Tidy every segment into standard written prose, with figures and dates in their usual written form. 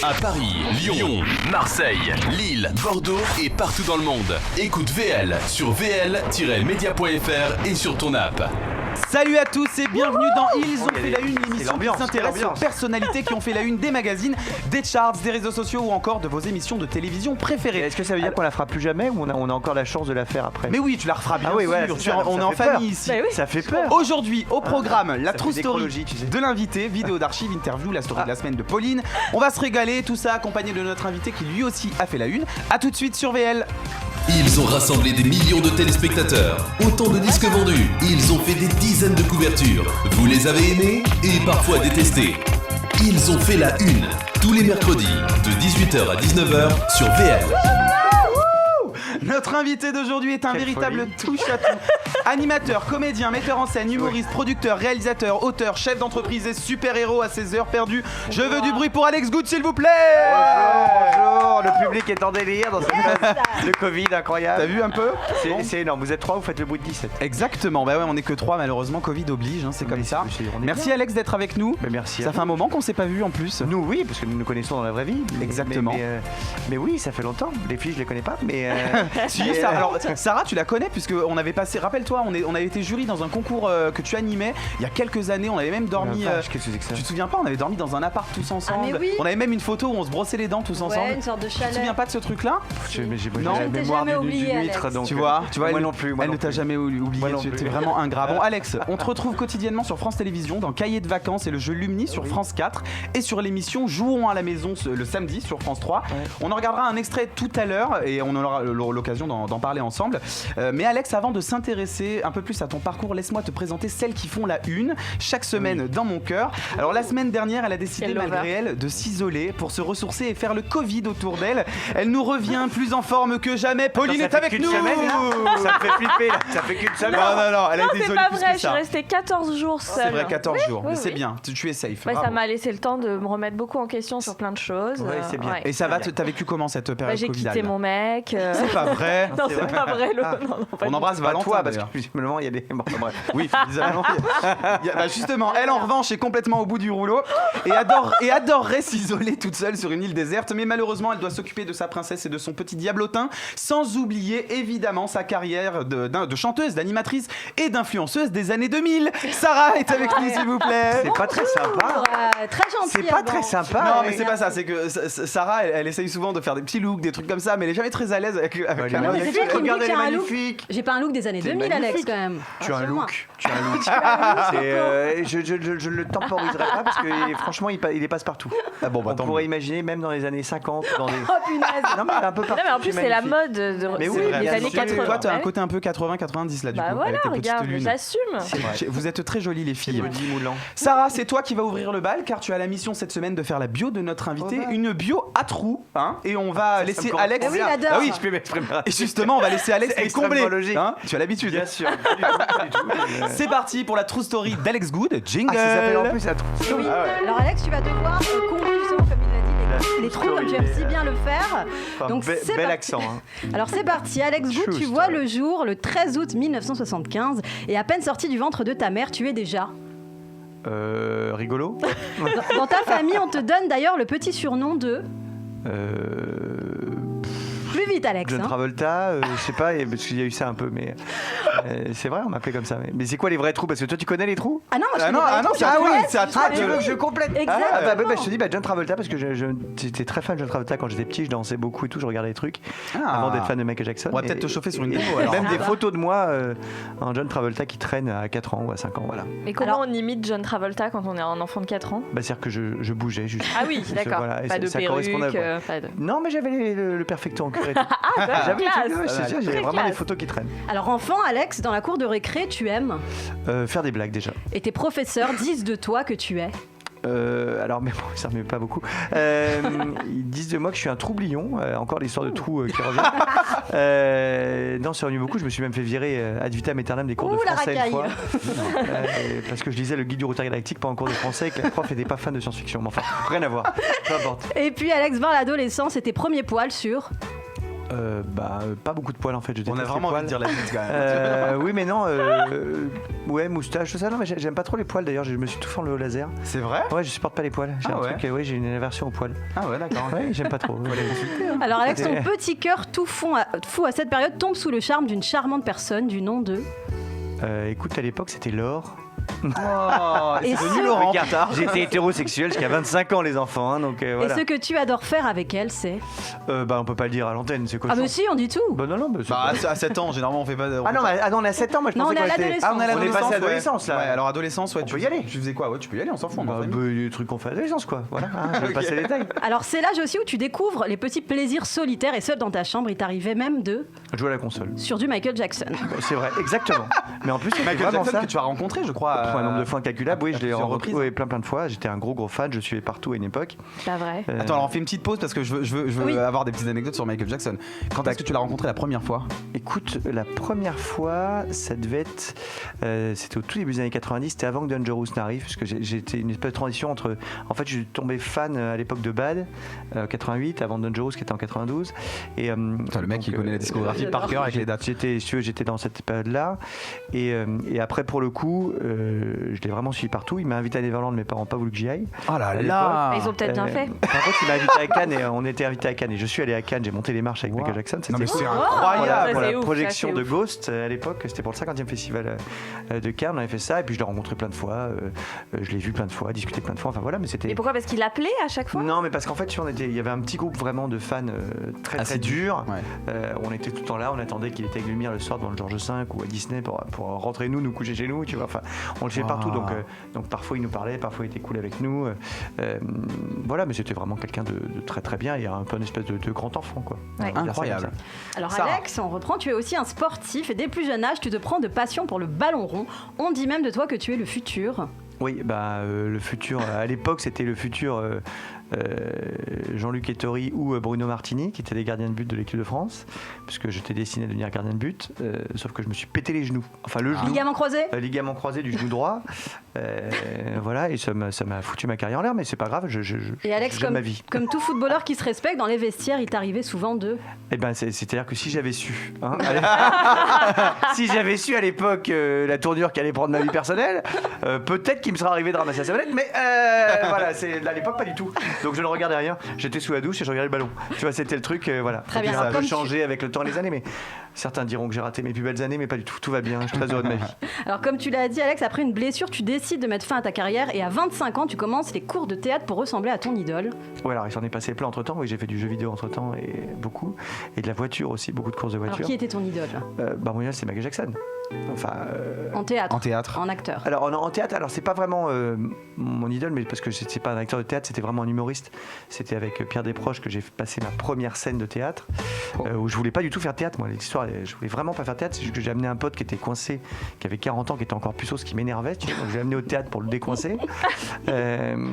À Paris, Lyon, Marseille, Lille, Bordeaux et partout dans le monde. Écoute VL sur vl-media.fr et sur ton app. Salut à tous et bienvenue dans Ils ont fait la une, l'émission qui s'intéresse aux personnalités qui ont fait la une des magazines, des charts, des réseaux sociaux ou encore de vos émissions de télévision préférées. Est-ce que ça veut dire qu'on la fera plus jamais ou on a encore la chance de la faire après? Mais oui, tu la referas bien sûr. Ouais, on est en famille ici. Oui. Ça fait peur. Aujourd'hui, au programme, la true story tu sais. de l'invité, vidéo d'archives, interview, la story de la semaine de Pauline. On va se régaler, tout ça accompagné de notre invité qui lui aussi a fait la une. A tout de suite sur VL. Ils ont rassemblé des millions de téléspectateurs, autant de disques vendus. Ils ont fait des dizaines de couvertures. Vous les avez aimés et parfois détestés. Ils ont fait la une, tous les mercredis, de 18h à 19h sur VL. Notre invité d'aujourd'hui est un véritable touche-à-tout. Animateur, comédien, metteur en scène, humoriste, producteur, réalisateur, auteur, chef d'entreprise et super-héros à ses heures perdues. Je veux du bruit pour Alex Good, s'il vous plaît. Bonjour, le public est en délire dans cette phase de Covid incroyable. T'as vu un peu? C'est énorme, vous êtes 3, vous faites le bruit de 17. Exactement, bah ouais, on est que 3 malheureusement, Covid oblige, hein, c'est comme ça. Merci Alex d'être avec nous. Mais merci. Ça fait un moment qu'on s'est pas vu en plus. Nous oui, parce que nous nous connaissons dans la vraie vie. Exactement. Mais oui, ça fait longtemps. Les filles, je les connais pas, mais... Alors, Sarah, tu la connais puisque on avait passé, rappelle-toi, on avait été jury dans un concours que tu animais il y a quelques années. On avait même dormi. Qu'est-ce que c'est que ça? Tu te souviens pas? On avait dormi dans un appart tous ensemble. Ah, mais oui. On avait même une photo où on se brossait les dents tous ensemble. Ouais, une sorte de Tu te chalet. souviens pas de ce truc-là? Non, Je ne t'ai jamais oublié, Alex. donc, Tu vois, moi non plus. Elle ne t'a jamais oublié. Tu étais vraiment ingrat. Bon, Alex, on te retrouve quotidiennement sur France Télévisions dans Cahiers de vacances et le jeu Lumni sur France 4 et sur l'émission Jouons à la maison le samedi sur France 3. Ouais. On en regardera un extrait tout à l'heure et on aura l'occasion d'en parler ensemble. Mais Alex, avant de s'intéresser un peu plus à ton parcours, laisse-moi te présenter celles qui font la une chaque semaine dans mon cœur. Alors la semaine dernière, elle a décidé malgré elle de s'isoler pour se ressourcer et faire le Covid autour d'elle. Elle nous revient plus en forme que jamais. Pauline est avec nous. Ça me fait flipper là. Ça fait qu'une semaine. Non, elle a été c'est isolée pas plus vrai, que je suis ça. restée 14 jours seule. C'est vrai, 14 jours, mais oui, c'est oui. bien, tu es safe. Ouais, ça bravo. m'a laissé le temps de me remettre beaucoup en question sur plein de choses. Ouais, c'est bien. Et ça va, t'as vécu comment cette période J'ai Covidale? quitté mon mec. C'est pas vrai. Non, c'est pas vrai. On embrasse Pas Valentin toi, parce d'ailleurs. que visiblement il y a des. Bon, bref. Oui, bizarrement. Justement, elle en revanche est complètement au bout du rouleau et adorerait s'isoler toute seule sur une île déserte, mais malheureusement elle doit s'occuper de sa princesse et de son petit diablotin, sans oublier évidemment sa carrière de chanteuse, d'animatrice et d'influenceuse des années 2000. Sarah est avec nous, s'il vous plaît. C'est pas très sympa. Très gentil. C'est pas très sympa. Non, mais c'est pas ça, c'est que Sarah, elle essaye souvent de faire des petits looks, des trucs comme ça, mais elle est jamais très à l'aise avec la Non, mais c'est toi qui me dis Regarde, que elle j'ai est un look. magnifique. J'ai pas un look des années C'est 2000, Alex, magnifique. quand même. Tu as un Rassure-moi. look. Je ne le temporiserai pas parce que franchement il passe partout. Ah bon, bah, On tant pourrait mieux. imaginer même dans les années 50 dans des... Oh punaise. Non mais un peu partout. Non, mais en plus, c'est la mode Mais oui, des bien années sûr. 80. Toi, t'as un Ouais. côté un peu 80-90 là, du Bah coup. voilà, avec tes petites regarde, lunes. j'assume. Vous êtes très jolies les filles. Body moulant. Sarah, c'est toi qui vas ouvrir le bal car tu as la mission cette semaine de faire la bio de notre invité, une bio à trous, hein, et on va laisser me Alex. Ah oui, il adore. Ah oui, Je peux m'exprimer. et justement, on va laisser Alex C'est les combler. extrêmement logique. Hein, tu as l'habitude. Bien sûr. Pas du tout. C'est parti pour la true story d'Alex Good. Jingle. Ah, ça s'appelle en plus la trou. Oui. Alors Alex, tu vas devoir combler justement, comme il l'a dit, les trous comme tu aimes si bien le faire. Donc c'est bel parti. accent. Hein. Alors c'est parti, Alex Good, True tu vois story. le jour, le 13 août 1975, et à peine sorti du ventre de ta mère, tu es déjà. Rigolo. Dans ta famille, on te donne d'ailleurs le petit surnom de... Plus vite, Alex. John hein. Travolta, je sais pas, parce qu'il y a eu ça un peu, mais c'est vrai, on m'appelait comme ça. Mais c'est quoi les vrais trous? Parce que toi, tu connais les trous? Ah non, moi je Ah connais non, pas les ah non, trous, c'est à je toi, connais, c'est à si toi, je tu connais. veux que je complète? Exactement. Je te dis John Travolta parce que j'étais très fan de John Travolta quand j'étais petit, je dansais beaucoup et tout, je regardais les trucs avant d'être fan de Michael Jackson. On va peut-être te chauffer sur une et- démo, et alors. Même des photos de moi en John Travolta qui traîne à 4 ans ou à 5 ans, voilà. Mais comment Alors- on imite John Travolta quand on est un enfant de 4 ans? Bah, c'est-à-dire que je bougeais juste. Ah oui, d'accord. Voilà, et Pas de ça perruque, correspondait, pas de... Non, mais j'avais le perfecto en cuir et tout. J'avais classe. j'avais Très vraiment classe. des photos qui traînent. Alors enfant, Alex, dans la cour de récré, tu aimes. Faire des blagues déjà. Et tes professeurs disent de toi que tu es. Alors, mais bon, ça remet pas beaucoup. Ils disent de moi que je suis un troublion. Encore l'histoire de trous qui revient. Non, c'est revenu beaucoup. Je me suis même fait virer ad vitam aeternam des cours de Ouh, la français une racaille. fois. Parce que je lisais le guide du routier galactique pendant le cours de français et que la prof n'était pas fan de science-fiction. Mais enfin, rien à voir. Peu importe. Et puis Alex, vers l'adolescence et tes premiers poils sur... Pas beaucoup de poils en fait. On a vraiment envie de dire la bite quand même. Oui, mais non. Ouais, moustache, tout ça. Non, mais j'aime pas trop les poils d'ailleurs. Je me suis tout fait enlever au laser. C'est vrai? Ouais, je supporte pas les poils. J'ai j'ai une aversion aux poils. Ah ouais, d'accord. Ouais, j'aime pas trop. Alors Alex, ton petit cœur tout fou à cette période tombe sous le charme d'une charmante personne du nom de... Écoute, à l'époque, c'était Laure. Oh, Et c'est devenu ce- Laurent. J'étais hétérosexuel jusqu'à 25 ans, les enfants. Hein, donc Et voilà. ce que tu adores faire avec elle, c'est... On peut pas le dire à l'antenne, c'est quoi? Ah mais si, on dit tout. Bah non, c'est Bah, pas- à 7 ans, généralement, on fait pas. Ah non, on a 7 ans, moi je Non, pensais on est qu'on à était... l'adolescence. On est à On est l'adolescence. passé à l'adolescence, là. Ouais, alors adolescence, ouais, On peut y aller. Tu faisais quoi? Ouais, tu peux y aller, on s'en fout. Bah, des trucs qu'on fait à l'adolescence, quoi. Voilà, hein, je vais passer les détails. Alors c'est l'âge aussi où tu découvres les petits plaisirs solitaires et seul dans ta chambre, il t'arrivait même de... Jouer à la console. sur du Michael Jackson. C'est vrai, exactement. Mais en plus, c'est Michael vraiment Jackson ça. que tu as rencontré, je crois. Un nombre de fois incalculable, oui, je l'ai plusieurs rencontré reprises. plein de fois. J'étais un gros fan, je suivais partout à une époque. Pas vrai. Attends, alors on fait une petite pause parce que je veux Oui. avoir des petites anecdotes sur Michael Jackson. Quand est-ce que tu l'as rencontré la première fois? Écoute, la première fois, ça devait être. C'était au tout début des années 90, c'était avant que Dangerous n'arrive, parce que j'étais une espèce de transition entre. En fait, je suis tombé fan à l'époque de Bad, 88, avant Dangerous qui était en 92. Et, Putain, le mec, il connaît la discographie par cœur avec les dates. J'étais dans cette période-là. Et après, pour le coup, je l'ai vraiment suivi partout. Il m'a invité à Neverland, mes parents n'ont pas voulu que j'y aille. Oh là À là! Ils ont peut-être bien fait. Par contre, il m'a invité à Cannes et on était invité à Cannes. Et je suis allé à Cannes, j'ai monté les marches avec Wow. Michael Jackson. Non, mais C'était c'est pour incroyable! Ça, pour c'est la ouf, projection ça, de c'est Ghost à l'époque, c'était pour le 50e festival de Cannes, on avait fait ça et puis je l'ai rencontré plein de fois, je l'ai vu plein de fois, discuté plein de fois, enfin voilà, mais c'était... Et pourquoi? Parce qu'il appelait à chaque fois? Non, mais parce qu'en fait, il y avait un petit groupe vraiment de fans très très Assidus. durs. Ouais. On était tout le temps là, on attendait qu'il était avec Lumière le soir devant le Georges V ou à Disney pour rentrer nous coucher chez nous, tu vois. Enfin, on le fait Wow. partout, donc parfois il nous parlait, parfois il était cool avec nous. Voilà, mais c'était vraiment quelqu'un de très très bien et un peu une espèce de grand enfant, quoi. Ouais. On va dire ça comme Incroyable. ça. Alors Sarah. Alex, on reprend, tu es aussi un sportif et dès le plus jeune âge, tu te prends de passion pour le ballon rond. On dit même de toi que tu es le futur. Oui, le futur, à l'époque c'était le futur Jean-Luc Ettori ou Bruno Martini qui étaient les gardiens de but de l'équipe de France, puisque j'étais destiné à devenir gardien de but, sauf que je me suis pété les genoux, enfin le genou. Ligament croisé. Ligament croisé du genou droit, voilà, et ça m'a foutu ma carrière en l'air, mais c'est pas grave, Et Alex, j'aime ma vie. comme tout footballeur qui se respecte, dans les vestiaires, il t'arrivait souvent de... Eh ben, c'est-à-dire que si j'avais su, hein, si j'avais su à l'époque la tournure qu'allait prendre ma vie personnelle, peut-être qu'il me serait arrivé de ramasser la savonnette, mais voilà, à l'époque pas du tout. Donc je ne regardais rien, j'étais sous la douche et je regardais le ballon. Tu vois, c'était le truc, voilà. Très bien. Ça a Alors, un peu comme changé avec le temps et les années, mais certains diront que j'ai raté mes plus belles années, mais pas du tout. Tout va bien, je suis très heureux de ma vie. Alors comme tu l'as dit Alex, après une blessure, tu décides de mettre fin à ta carrière et à 25 ans, tu commences les cours de théâtre pour ressembler à ton idole. Ouais, alors il s'en est passé plein entre temps. Oui, j'ai fait du jeu vidéo entre temps et beaucoup, et de la voiture aussi, beaucoup de courses de Alors voiture. qui était ton idole Mon idole, c'est Michael Jackson. Enfin. En théâtre. En théâtre. En acteur. Alors en théâtre, alors c'est pas vraiment mon idole, mais parce que c'est pas un acteur de théâtre, c'était vraiment un humoriste. C'était avec Pierre Desproges que j'ai passé ma première scène de théâtre, où je voulais pas du tout faire théâtre. Moi, l'histoire, je voulais vraiment pas faire théâtre. C'est juste que j'ai amené un pote qui était coincé, qui avait 40 ans, qui était encore puceau, ce qui m'énervait. Tu vois, donc j'ai amené au théâtre pour le décoincer.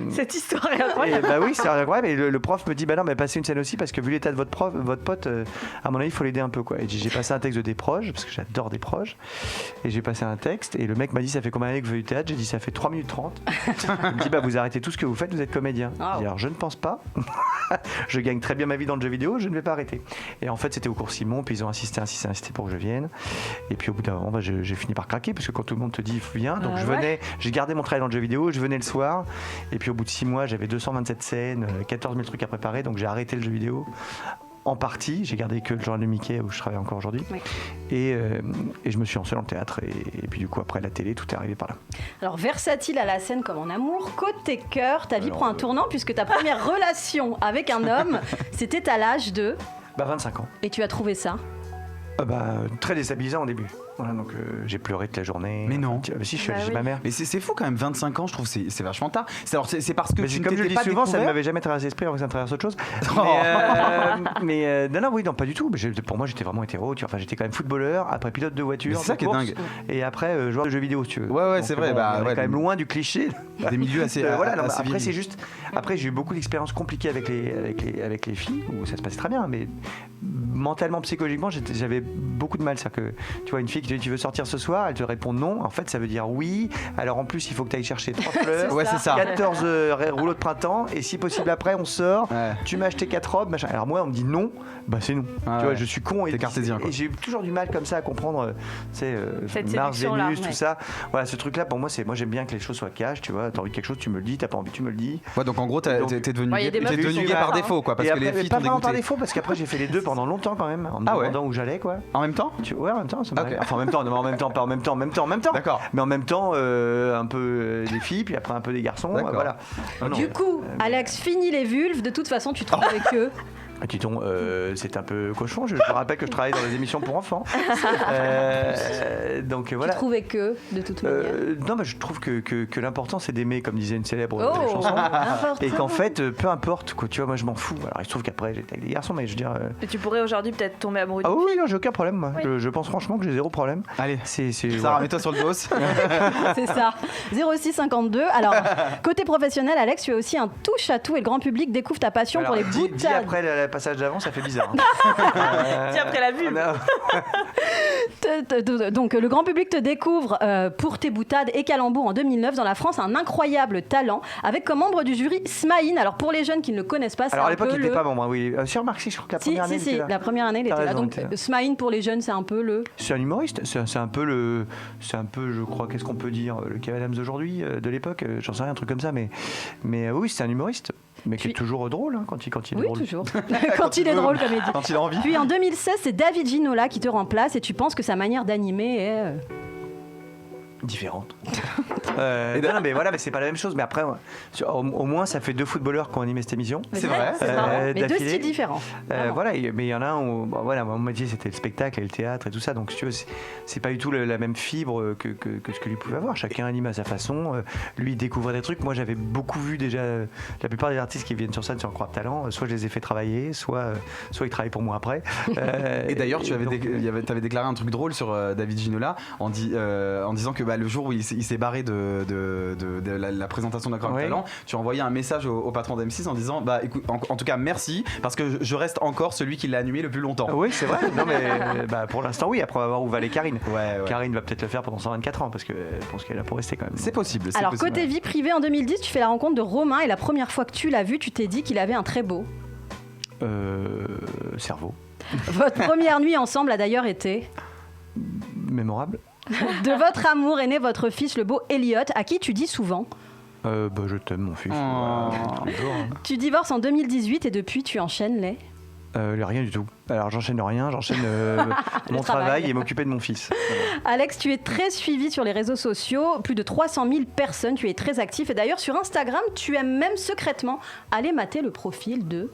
Cette histoire est Et incroyable. bah oui, c'est incroyable. Et le prof me dit bah non, mais passez une scène aussi parce que vu l'état de votre pote, à mon avis, il faut l'aider un peu, quoi. Et j'ai passé un texte de Desproges parce que j'adore Desproges. Et j'ai passé un texte et le mec m'a dit ça fait combien d'années que vous faites du théâtre? J'ai dit ça fait 3 minutes 30. Il me dit bah vous arrêtez tout ce que vous faites, vous êtes comédien. Oh. J'ai dit, alors je ne pense pas. Je gagne très bien ma vie dans le jeu vidéo, je ne vais pas arrêter. Et en fait c'était au cours Simon, puis ils ont insisté pour que je vienne. Et puis au bout d'un moment j'ai fini par craquer parce que quand tout le monde te dit viens, donc je venais, j'ai gardé mon travail dans le jeu vidéo, je venais le soir. Et puis au bout de 6 mois j'avais 227 scènes, 14 000 trucs à préparer, donc j'ai arrêté le jeu vidéo. En partie, j'ai gardé que le journal de Mickey où je travaille encore aujourd'hui. Oui. Et je me suis lancé dans le théâtre. Et puis du coup, après la télé, tout est arrivé par là. Alors versatile à la scène comme en amour, côté cœur, ta vie prend un tournant puisque ta première relation avec un homme, c'était à l'âge de... 25 ans. Et tu as trouvé ça? Très déstabilisant au début. Voilà, donc j'ai pleuré toute la journée. Mais non. Si, je suis allé Bah chez oui. ma mère. Mais c'est fou quand même, 25 ans, je trouve c'est vachement tard. C'est parce que Mais tu ne comme je le t'étais dis pas souvent, ça ne découvert. m'avait jamais traversé l'esprit avant que ça me traverse autre chose. Oh. Non, pas du tout. Pour moi, j'étais vraiment hétéro. Enfin, j'étais quand même footballeur, après pilote de voiture. Mais c'est ça de qui est course, dingue. Et après, joueur de jeux vidéo, si tu veux. Ouais, Donc, c'est vrai, on est ouais, quand même loin du cliché. Des milieux assez. Voilà, non, assez après, virils. c'est juste. Après, j'ai eu beaucoup d'expériences compliquées avec les filles, où ça se passait très bien, mais mentalement, psychologiquement, j'avais beaucoup de mal. C'est-à-dire que, tu vois, une fille qui tu veux sortir ce soir, elle te répond non. En fait, ça veut dire oui. Alors en plus, il faut que tu ailles chercher 3 fleurs, Ouais, c'est ça. 14 rouleaux de printemps, et si possible après, on sort. Ouais. Tu m'as acheté 4 robes, machin. Alors moi, on me dit non, bah c'est non. Ah Tu vois, ouais. je suis con T'es cartésien, quoi. et j'ai toujours du mal comme ça à comprendre, Cette Mars, séduction-là, Vénus, ouais. tout ça. Voilà, ce truc-là, pour moi, moi j'aime bien que les choses soient cash. Tu vois, t'as envie de quelque chose, tu me le dis. T'as pas envie, tu me le dis. Ouais, donc en gros, t'es devenu Ouais, y a des gay, meufs t'es devenu qui gay sont par pas, défaut, quoi, parce Et que après, les filles pas t'ont vraiment par dégoûté. défaut, parce qu'après j'ai fait les deux pendant longtemps quand même, en me Ah ouais. demandant où j'allais, quoi. En même temps? Ouais, en même temps, ça m'arrive. Ok. Enfin, en même temps, non, en même temps, pas en même temps, en même temps. D'accord. Mais en même temps, un peu des filles, puis après un peu des garçons. D'accord. Voilà. Non, non. Du coup, Alex, fini les vulves. De toute façon, tu te trouves avec eux. Ah, dis-donc, c'est un peu cochon. Je te rappelle que je travaille dans des émissions pour enfants. Donc voilà. Tu trouves avec eux, de toute manière. Non, mais je trouve que l'important c'est d'aimer, comme disait une célèbre Oh, chanson. important. Et qu'en fait, peu importe, quoi, tu vois, moi je m'en fous. Alors il se trouve qu'après j'étais avec des garçons, mais je veux dire. Et tu pourrais aujourd'hui peut-être tomber amoureux Ah d'une oui, fille. non, j'ai aucun problème, moi. Oui. Je pense franchement que j'ai zéro problème. Allez, C'est Sarah, voilà. mets-toi sur le dos. C'est ça. 0652. Alors, côté professionnel, Alex, tu as aussi un touche à tout et le grand public découvre ta passion Alors, pour les dis boutades. après le passage d'avant, ça fait bizarre. Dis après la vulve. Non. Donc, le grand public te découvre pour tes boutades et calembours en 2009 dans la France, un incroyable talent avec comme membre du jury Smaïn. Alors, pour les jeunes qui ne le connaissent pas, c'est Alors à un l'époque, peu il n'était pas membre. Hein, oui. Sur Marc, je crois que la première année, il était là. la première année, il T'as était là. raison, Donc, il était là. Smaïn pour les jeunes, c'est un peu le. C'est un humoriste. C'est un peu, je crois, qu'est-ce qu'on peut dire, le Kev Adams d'aujourd'hui, de l'époque. J'en sais rien, un truc comme ça. Mais oui, c'est un humoriste. Mais qui est toujours drôle hein, quand il est Oui, drôle. toujours. Quand il est drôle, comme il dit. Quand il a envie. Puis en 2016, c'est David Ginola qui te remplace et tu penses que sa manière d'animer est. Différente. Non, mais voilà, mais c'est pas la même chose. Mais après, au moins, ça fait 2 footballeurs qui ont animé cette émission. C'est vrai. C'est marrant. Mais 2 d'affilée. styles différents. Vraiment. Voilà, mais il y en a un où, voilà, mon métier c'était le spectacle et le théâtre et tout ça, donc si tu veux, c'est pas du tout la même fibre que ce que lui pouvait avoir. Chacun anime à sa façon. Lui, il découvrait des trucs. Moi, j'avais beaucoup vu déjà la plupart des artistes qui viennent sur scène sur Croix de Talent. Soit je les ai fait travailler, soit ils travaillent pour moi après. Et d'ailleurs, tu avais, donc, t'avais déclaré un truc drôle sur David Ginola en disant que le jour où il s'est barré de la présentation d'un Croix de Oui. Talent, tu as envoyé un message au patron d'M6 en disant écoute, en tout cas merci parce que je reste encore celui qui l'a animé le plus longtemps. oui, c'est vrai. Non, mais pour l'instant, oui. Après, on va voir où va aller Karine. Ouais. Karine va peut-être le faire pendant 124 ans parce que je pense qu'elle a pour rester quand même. C'est possible. c'est Alors, possible. côté vie privée, en 2010, tu fais la rencontre de Romain et la première fois que tu l'as vu, tu t'es dit qu'il avait un très beau. Cerveau. Votre première nuit ensemble a d'ailleurs été. Mémorable. De votre amour est né votre fils, le beau Elliot, à qui tu dis souvent. Je t'aime, mon fils. Oh. Tu divorces en 2018 et depuis, tu enchaînes les. Rien du tout. Alors j'enchaîne rien, j'enchaîne mon travail. travail et m'occuper de mon fils. Alex, tu es très suivi sur les réseaux sociaux, plus de 300 000 personnes, tu es très actif. Et d'ailleurs, sur Instagram, tu aimes même secrètement aller mater le profil de.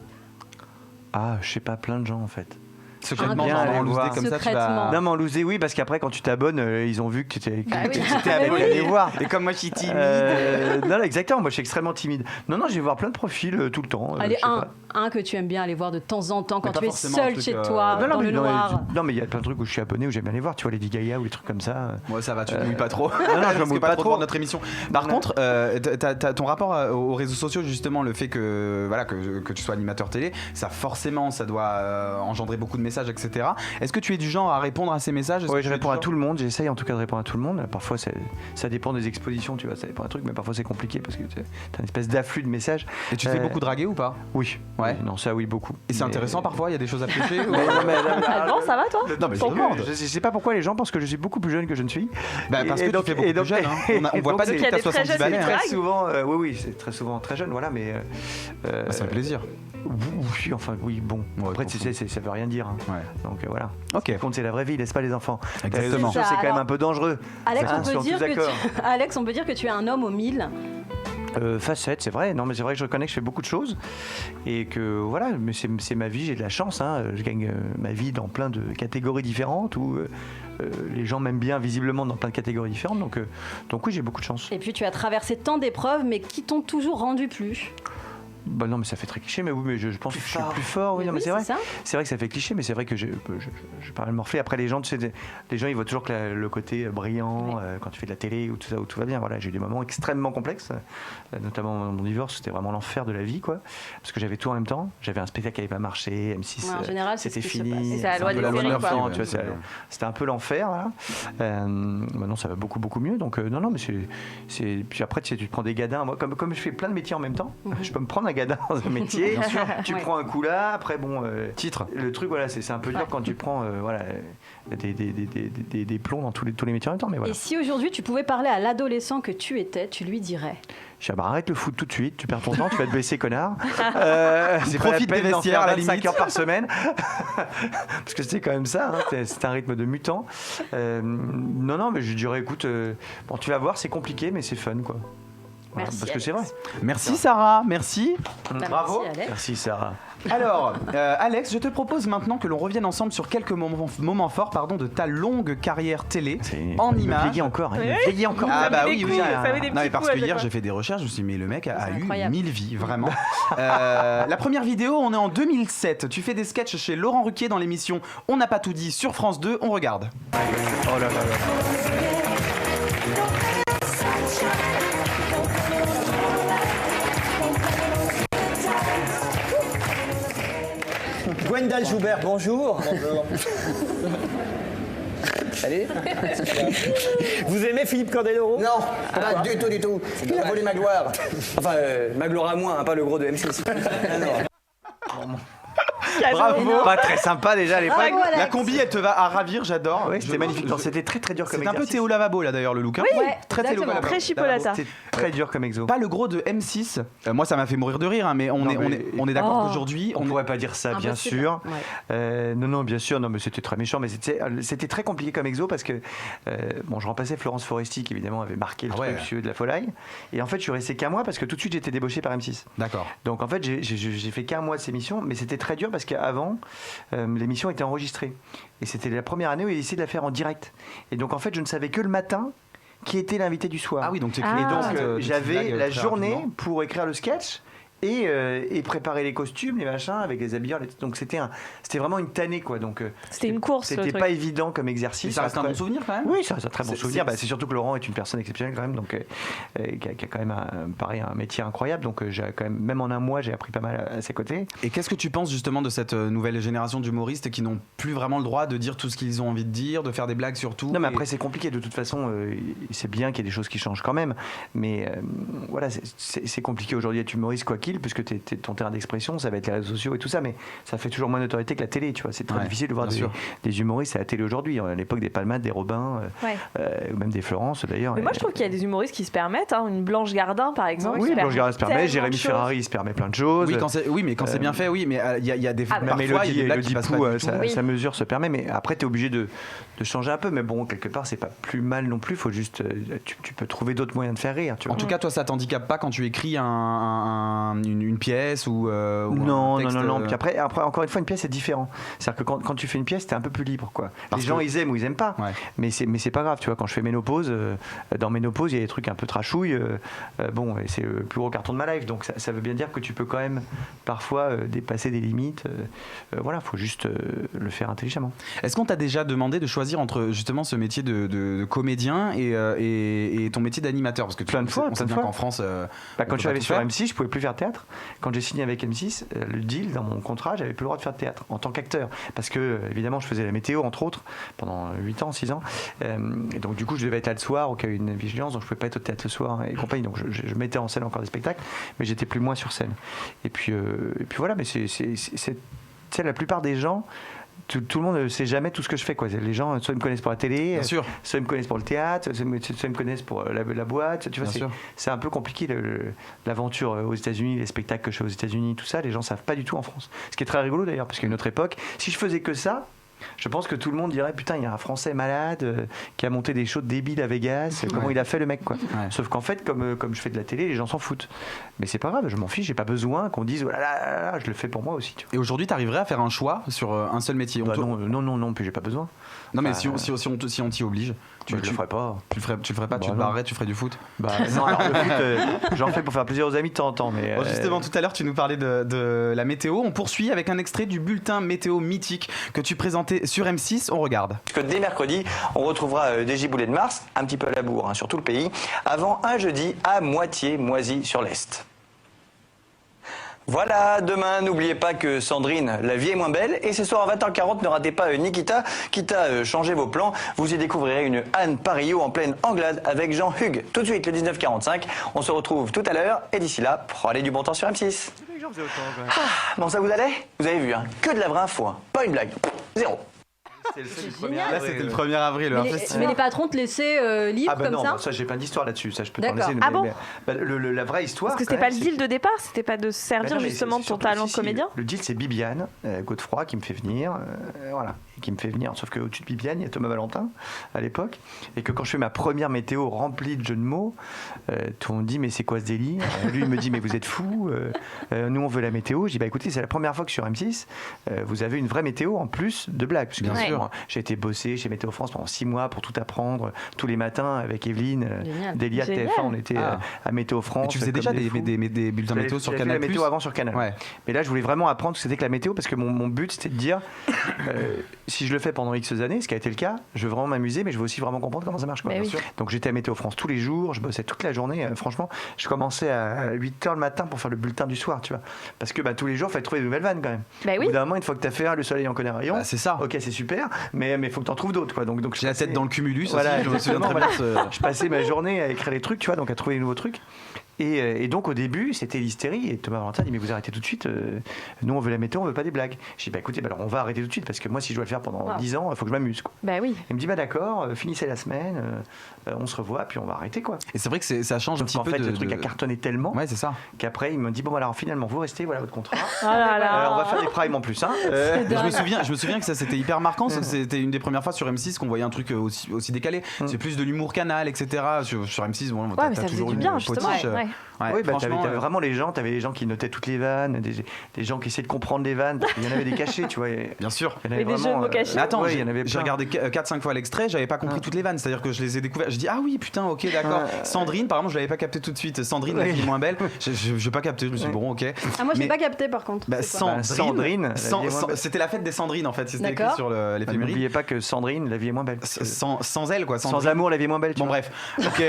Ah, je sais pas, plein de gens en fait. Secrètement, bien genre, aller en loose voir. day comme ça, tu Secrètement. vas. Non mais en loosé oui parce qu'après quand tu t'abonnes ils ont vu que tu étais Bah oui. avec Oui. aller voir. Et comme moi, je suis timide. Non exactement, moi je suis extrêmement timide. Non je vais voir plein de profils tout le temps. Allez, je sais pas. un que tu aimes bien aller voir de temps en temps quand Mais pas tu es forcément seul un truc, chez toi, Non, dans le noir. mais il y a plein de trucs où je suis abonné où j'aime bien aller voir, tu vois Lady Gaga ou des trucs comme ça. Moi ça va, tu te mouilles pas trop. non, je me Parce que mouille pas trop. devant notre émission. Par contre, t'as ton rapport aux réseaux sociaux, justement, le fait que tu sois animateur télé, ça forcément, ça doit engendrer beaucoup de messages, etc. Est-ce que tu es du genre à répondre à ces messages? Oui, je réponds à tout le monde, j'essaye en tout cas de répondre à tout le monde. Parfois ça dépend des expositions, tu vois, ça dépend d'un truc, mais parfois c'est compliqué parce que t'as une espèce d'afflux de messages. Et tu te fais beaucoup draguer ou pas? Oui. Ouais. Non, ça oui, beaucoup. Et c'est Mais- intéressant parfois, il y a des choses à pêcher ou... Ah bon, ça va toi? Non, mais je Donc, demande. je sais pas pourquoi les gens pensent que je suis beaucoup plus jeune que je ne suis. Parce que tu fais beaucoup plus jeune. Hein. On voit pas c'est depuis que t'as qu'il y a des très 70 jeunes balais. qui hein. draguent. très souvent, oui, c'est très souvent très jeune, voilà, mais. Ça fait plaisir. Oui, enfin, oui, bon. Ouais, Après, t'en tu fous. sais, ça veut rien dire. Hein. Ouais. Donc voilà. Ok. Ce qui compte, c'est la vraie vie, n'est-ce pas, les enfants? Exactement. Les réseaux sociaux, c'est quand même Alors, un peu dangereux. Alex, Hein, on peut soyons dire tous que d'accord. Alex, on peut dire que tu es un homme aux 1000. Facette, c'est vrai. Non, mais c'est vrai que je reconnais que je fais beaucoup de choses et que voilà, mais c'est ma vie. J'ai de la chance. Hein. Je gagne ma vie dans plein de catégories différentes où les gens m'aiment bien visiblement dans plein de catégories différentes. Donc oui, j'ai beaucoup de chance. Et puis tu as traversé tant d'épreuves, mais qui t'ont toujours rendu plus. Bah non, mais ça fait très cliché, mais oui, mais je pense que je suis plus fort. Oui, non, mais c'est vrai. C'est vrai que ça fait cliché, mais c'est vrai que j'ai pas mal morflé. Après, les gens, tu sais, les gens, ils voient toujours que le côté brillant quand tu fais de la télé ou tout ça, où tout va bien. Voilà, j'ai eu des moments extrêmement complexes, notamment mon divorce, c'était vraiment l'enfer de la vie, quoi. Parce que j'avais tout en même temps. J'avais un spectacle qui n'avait pas marché, M6, en général, c'était c'est ce qui se fini. C'est la loi des séries, quoi. Tu vois, c'était un peu l'enfer. Voilà. Maintenant, ça va beaucoup mieux. Donc, non, mais c'est. Puis après, tu sais, tu te prends des gadins. Moi, comme je fais plein de métiers en même temps, je peux me prendre un gadin dans un métier. Bien sûr. Tu prends un coup là, après bon. Titre. Le truc, voilà, c'est un peu dur quand tu prends des plombs dans tous les métiers en même temps. Mais voilà. Et si aujourd'hui tu pouvais parler à l'adolescent que tu étais, tu lui dirais? Je dis, bah, arrête le foot tout de suite, tu perds ton temps, tu vas te blesser, connard. C'est profite des vestiaires à la 25 limite. heures par semaine. Parce que c'était quand même ça, c'est un rythme de mutant. Non, mais je dirais, écoute, bon, tu vas voir, c'est compliqué, mais c'est fun, quoi. Voilà, Merci, parce que c'est vrai. Merci Sarah, merci. Bravo. Merci Sarah. Alors, Alex, je te propose maintenant que l'on revienne ensemble sur quelques moments forts de ta longue carrière télé en images. Vieillit encore. Vieillit encore. Ah bah oui, oui. Ça fait des Non, mais petits parce coups que à hier chaque j'ai fait des recherches, je me suis dit mais le mec a eu incroyable. 1000 vies, vraiment. La première vidéo, on est en 2007. Tu fais des sketchs chez Laurent Ruquier dans l'émission On n'a pas tout dit sur France 2. On regarde. Oh là là là. Gwendal Joubert, bonjour. Bonjour. Allez. Vous aimez Philippe Candeloro? Non, pas du tout. Il a volé ma gloire. Enfin, ma gloire à moi, hein, pas le gros de M6. Ah, non. Bravo. Pas très sympa déjà à l'époque. Bravo, Alex. La combi, elle te va à ravir, j'adore. Oui, c'était magnifique. Non, c'était très dur comme C'est un peu exercice. Théo Lavabo là d'ailleurs le look. Hein. Oui, très Théo exactement. Lavabo. Très chipolata. C'était très dur comme exo. Pas le gros de M6. Moi ça m'a fait mourir de rire, hein, mais on est d'accord qu'aujourd'hui On ne pourrait pas dire ça, bien Impossible. sûr. Ouais. Non, bien sûr. Non, mais c'était très méchant. Mais c'était très compliqué comme exo parce que bon, je remplaçais Florence Foresti qui évidemment avait marqué le truc sur de la folie. Et en fait, je suis resté qu'un mois parce que tout de suite j'étais débauché par M6. D'accord. Donc en fait, j'ai fait qu'un mois de ces émissions, mais c'était très dur parce qu'avant, l'émission était enregistrée. Et c'était la première année où il essayait de la faire en direct. Et donc en fait, je ne savais que le matin qui était l'invité du soir. Ah oui, donc tu Et donc écris. j'avais la journée pour écrire le sketch et préparer les costumes, les machins, avec les habilleurs. Donc c'était vraiment une tannée, quoi. Donc C'était une course, le C'était truc. pas évident comme exercice. Ça reste un bon souvenir quand même. Oui, ça reste un très bon C'est- souvenir. c'est- C'est surtout que Laurent est une personne exceptionnelle quand même, donc qui a quand même un métier incroyable. Donc j'ai quand même en un mois, j'ai appris pas mal à ses côtés. Et qu'est-ce que tu penses justement de cette nouvelle génération d'humoristes qui n'ont plus vraiment le droit de dire tout ce qu'ils ont envie de dire, de faire des blagues sur tout? Non, mais et- après c'est compliqué. De toute façon, c'est bien qu'il y ait des choses qui changent quand même. Mais voilà, c'est compliqué aujourd'hui d'être humoriste quoi qu'il, puisque ton terrain d'expression, ça va être les réseaux sociaux et tout ça, mais ça fait toujours moins d'autorité que la télé, tu vois. C'est très difficile de voir des humoristes à la télé aujourd'hui. À l'époque des Palmades, des Robin, ou même des Florence d'ailleurs. Mais moi, je trouve qu'il y a des humoristes qui se permettent, hein, une Blanche Gardin par exemple. Oui, qui Blanche Gardin se permet, tellement Jérémy de choses. Ferrari il se permet plein de choses. Oui, mais quand c'est bien fait, oui, mais il y a des Ah, Même parfois, il y a Mélodie des blagues qui passent pas du tout. sa mesure se permet, mais après tu es obligé de changer un peu. Mais bon, quelque part, c'est pas plus mal non plus. Faut juste, tu peux trouver d'autres moyens de faire rire. Tu vois. En tout cas, toi, ça t'handicape pas quand tu écris une pièce ou non, un texte, non. Puis après, encore une fois, une pièce c'est différent. C'est-à-dire que quand tu fais une pièce, t'es un peu plus libre, quoi. Parce les gens que- ils aiment ou ils aiment pas. Ouais. Mais c'est pas grave, tu vois. Quand je fais Ménopause, dans Ménopause, il y a des trucs un peu trashouilles. Bon, et c'est le plus gros carton de ma life. Donc ça veut bien dire que tu peux quand même parfois dépasser des limites. Voilà, faut juste le faire intelligemment. Est-ce qu'on t'a déjà demandé de choisir entre justement ce métier de comédien et ton métier d'animateur? Parce que Plein de fois, on sait plein de bien fois. qu'en France, Quand je suis allé tout sur faire. M6, je pouvais plus faire théâtre. Quand j'ai signé avec M6, le deal dans mon contrat, j'avais plus le droit de faire de théâtre en tant qu'acteur. Parce que, évidemment, je faisais la météo, entre autres, pendant 8 ans, 6 ans. Et donc, du coup, je devais être là le soir, au cas où il y a une vigilance, donc je pouvais pas être au théâtre le soir et compagnie. Donc, je mettais en scène encore des spectacles, mais j'étais plus moins sur scène. Et puis voilà, mais c'est la plupart des gens. Tout le monde ne sait jamais tout ce que je fais, quoi. Les gens, soit ils me connaissent pour la télé, Bien sûr. soit ils me connaissent pour le théâtre, soit ils me connaissent pour la boîte. Tu vois, Bien sûr. c'est un peu compliqué l'aventure aux États-Unis, les spectacles que je fais aux États-Unis, tout ça. Les gens savent pas du tout en France. Ce qui est très rigolo d'ailleurs, parce qu'à une autre époque, si je faisais que ça, Je pense que tout le monde dirait putain, il y a un Français malade qui a monté des shows débiles à Vegas. Comment il a fait le mec quoi. Sauf qu'en fait, comme je fais de la télé, les gens s'en foutent. Mais c'est pas grave, je m'en fiche. J'ai pas besoin qu'on dise oh là là, je le fais pour moi aussi. Tu vois. Et aujourd'hui, tu arriverais à faire un choix sur un seul métier? Non, puis j'ai pas besoin. Non, mais si on t'y oblige, je le ferais pas. Tu le ferais pas, tu te barrerais, tu ferais du foot? Non, alors le foot, j'en fais pour faire plaisir aux amis de temps en temps. Mais justement, tout à l'heure, tu nous parlais de la météo. On poursuit avec un extrait du bulletin météo mythique que tu présentais sur M6. On regarde. Que dès mercredi, on retrouvera des giboulées de Mars, un petit peu à la bourre sur tout le pays, avant un jeudi à moitié moisi sur l'Est. Voilà, demain, n'oubliez pas que Sandrine, la vie est moins belle. Et ce soir à 20h40, ne ratez pas Nikita, quitte à changer vos plans. Vous y découvrirez une Anne Parillot en pleine Anglade avec Jean Hugues. Tout de suite, le 19h45. On se retrouve tout à l'heure. Et d'ici là, prenez du bon temps sur M6. Bon, ça vous allait? Vous avez vu, que de la vraie info. Pas une blague. Zéro. Là, c'était le 1er avril. Mais les patrons te laissaient libre comme ça? Ça, j'ai plein d'histoire là-dessus. Ça, je peux t'en D'accord. laisser. Ah bon? La vraie histoire. Parce que c'était pas le deal de départ, c'était pas de se servir justement de ton talent de comédien? Le deal, c'est Bibiane Godefroy qui me fait venir. Voilà. Qui me fait venir. Sauf qu'au-dessus de Bibiane, il y a Thomas Valentin à l'époque. Et que quand je fais ma première météo remplie de jeux de mots, tout le monde dit mais c'est quoi ce délire? Lui, il me dit mais vous êtes fous. Nous, on veut la météo. Je dis bah écoutez, c'est la première fois que sur M6, vous avez une vraie météo en plus de blagues. Parce que bien sûr, j'ai été bossé chez Météo France pendant 6 mois pour tout apprendre tous les matins avec Evelyne, Delia de TF1. On était à Météo France. Et tu faisais déjà des bulletins météo sur Canal+? La météo avant sur Canal. Ouais. Mais là, je voulais vraiment apprendre ce que c'était que la météo parce que mon but, c'était de dire si je le fais pendant X années, ce qui a été le cas, je veux vraiment m'amuser, mais je veux aussi vraiment comprendre comment ça marche. Quoi. Oui. Donc j'étais à Météo France tous les jours, je bossais toute la journée. Franchement, je commençais à 8h le matin pour faire le bulletin du soir, tu vois. Parce que tous les jours, il fallait trouver de nouvelles vannes quand même. Au bout d'un moment, une fois que tu as fait le soleil en connaît un rayon, c'est ça. Ok, c'est super, mais il faut que tu en trouves d'autres. Quoi. Donc j'ai la tête dans le cumulus, voilà, aussi, je me souviens très bien. Je passais ma journée à écrire des trucs, tu vois, donc à trouver des nouveaux trucs. Et donc au début, c'était l'hystérie. Et Thomas Valentin dit mais vous arrêtez tout de suite. Nous, on veut la météo, on veut pas des blagues. Je dis écoutez, alors on va arrêter tout de suite parce que moi, si je dois le faire pendant 10 ans, il faut que je m'amuse. Quoi. Oui. Il me dit d'accord, finissez la semaine, on se revoit, puis on va arrêter quoi. Et c'est vrai que ça change un petit peu. En fait, le truc a cartonné tellement. Ouais, c'est ça. Qu'après, il me dit bon alors finalement, vous restez, voilà votre contrat. Oh là là. On va faire des primes en plus. Hein. Je me souviens que ça c'était hyper marquant. C'était une des premières fois sur M6 qu'on voyait un truc aussi décalé. C'est plus de l'humour Canal, etc. Sur M6, bon, mais ça faisait du bien justement. Oui, t'avais vraiment les gens, t'avais les gens qui notaient toutes les vannes, des gens qui essayaient de comprendre les vannes, parce qu'il y en avait des cachés, tu vois. Bien sûr. Il y en avait des jeux de mots cachés. Mais attends, j'ai regardé 4-5 fois l'extrait, j'avais pas compris toutes les vannes, c'est-à-dire que je les ai découvertes. Je dis ah oui, putain, ok, d'accord. Sandrine, par exemple, je l'avais pas capté tout de suite. Sandrine, la fille moins belle, je pas capté, je me suis dit bon, ok. Ah, moi, je l'ai pas capté par contre. Sandrine, c'était la fête des Sandrines en fait, c'était écrit sur l'éphéméride. N'oubliez pas que Sandrine, la vie est moins belle. Sans elle, quoi. Sans amour, la vie est moins belle. Bon, bref. Ok.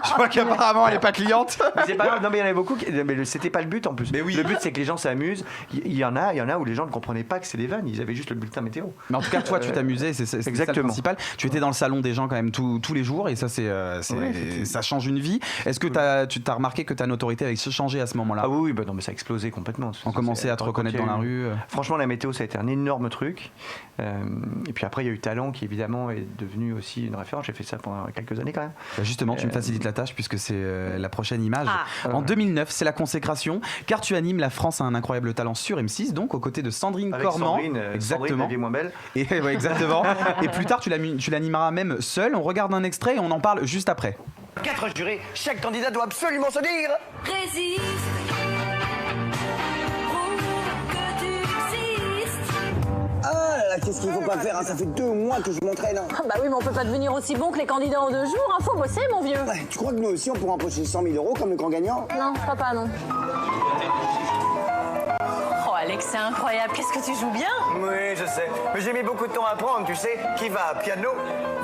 Je vois qu'apparemment, elle est pas cliente. C'est pas grave, non, mais il y en avait beaucoup. Mais c'était pas le but en plus. Mais oui. Le but c'est que les gens s'amusent. Il y en a où les gens ne comprenaient pas que c'est des vannes. Ils avaient juste le bulletin météo. Mais en tout cas, toi, tu t'amusais. C'est ça le principal. Tu étais dans le salon des gens quand même tous les jours et ça, ça change une vie. Est-ce que tu as remarqué que ta notoriété avait changé à ce moment-là? Ah oui, non, mais ça a explosé complètement. On commençait à te reconnaître dans la rue. Franchement, la météo, ça a été un énorme truc. Et puis après, il y a eu Talent qui évidemment est devenu aussi une référence. J'ai fait ça pendant quelques années quand même. Justement, tu me facilites la tâche puisque c'est la prochaine image. En 2009, c'est la consécration, car tu animes La France a un incroyable talent sur M6, donc aux côtés de Sandrine Cormand. Exactement. Sandrine, moins belle. Et, ouais, exactement. Et plus tard, tu l'animeras même seul. On regarde un extrait et on en parle juste après. 4 jurés, chaque candidat doit absolument se dire Résiste. Qu'est-ce qu'il faut pas faire, hein? Ça fait 2 mois que je m'entraîne. Hein. Bah oui, mais on peut pas devenir aussi bon que les candidats en 2 jours. Faut bosser, mon vieux. Ouais, tu crois que nous aussi, on pourra empocher 100 000 € comme le grand gagnant? Non, je crois pas, non. Oh, Alex, c'est incroyable. Qu'est-ce que tu joues bien? Oui, je sais. Mais j'ai mis beaucoup de temps à apprendre, tu sais. Qui va à piano,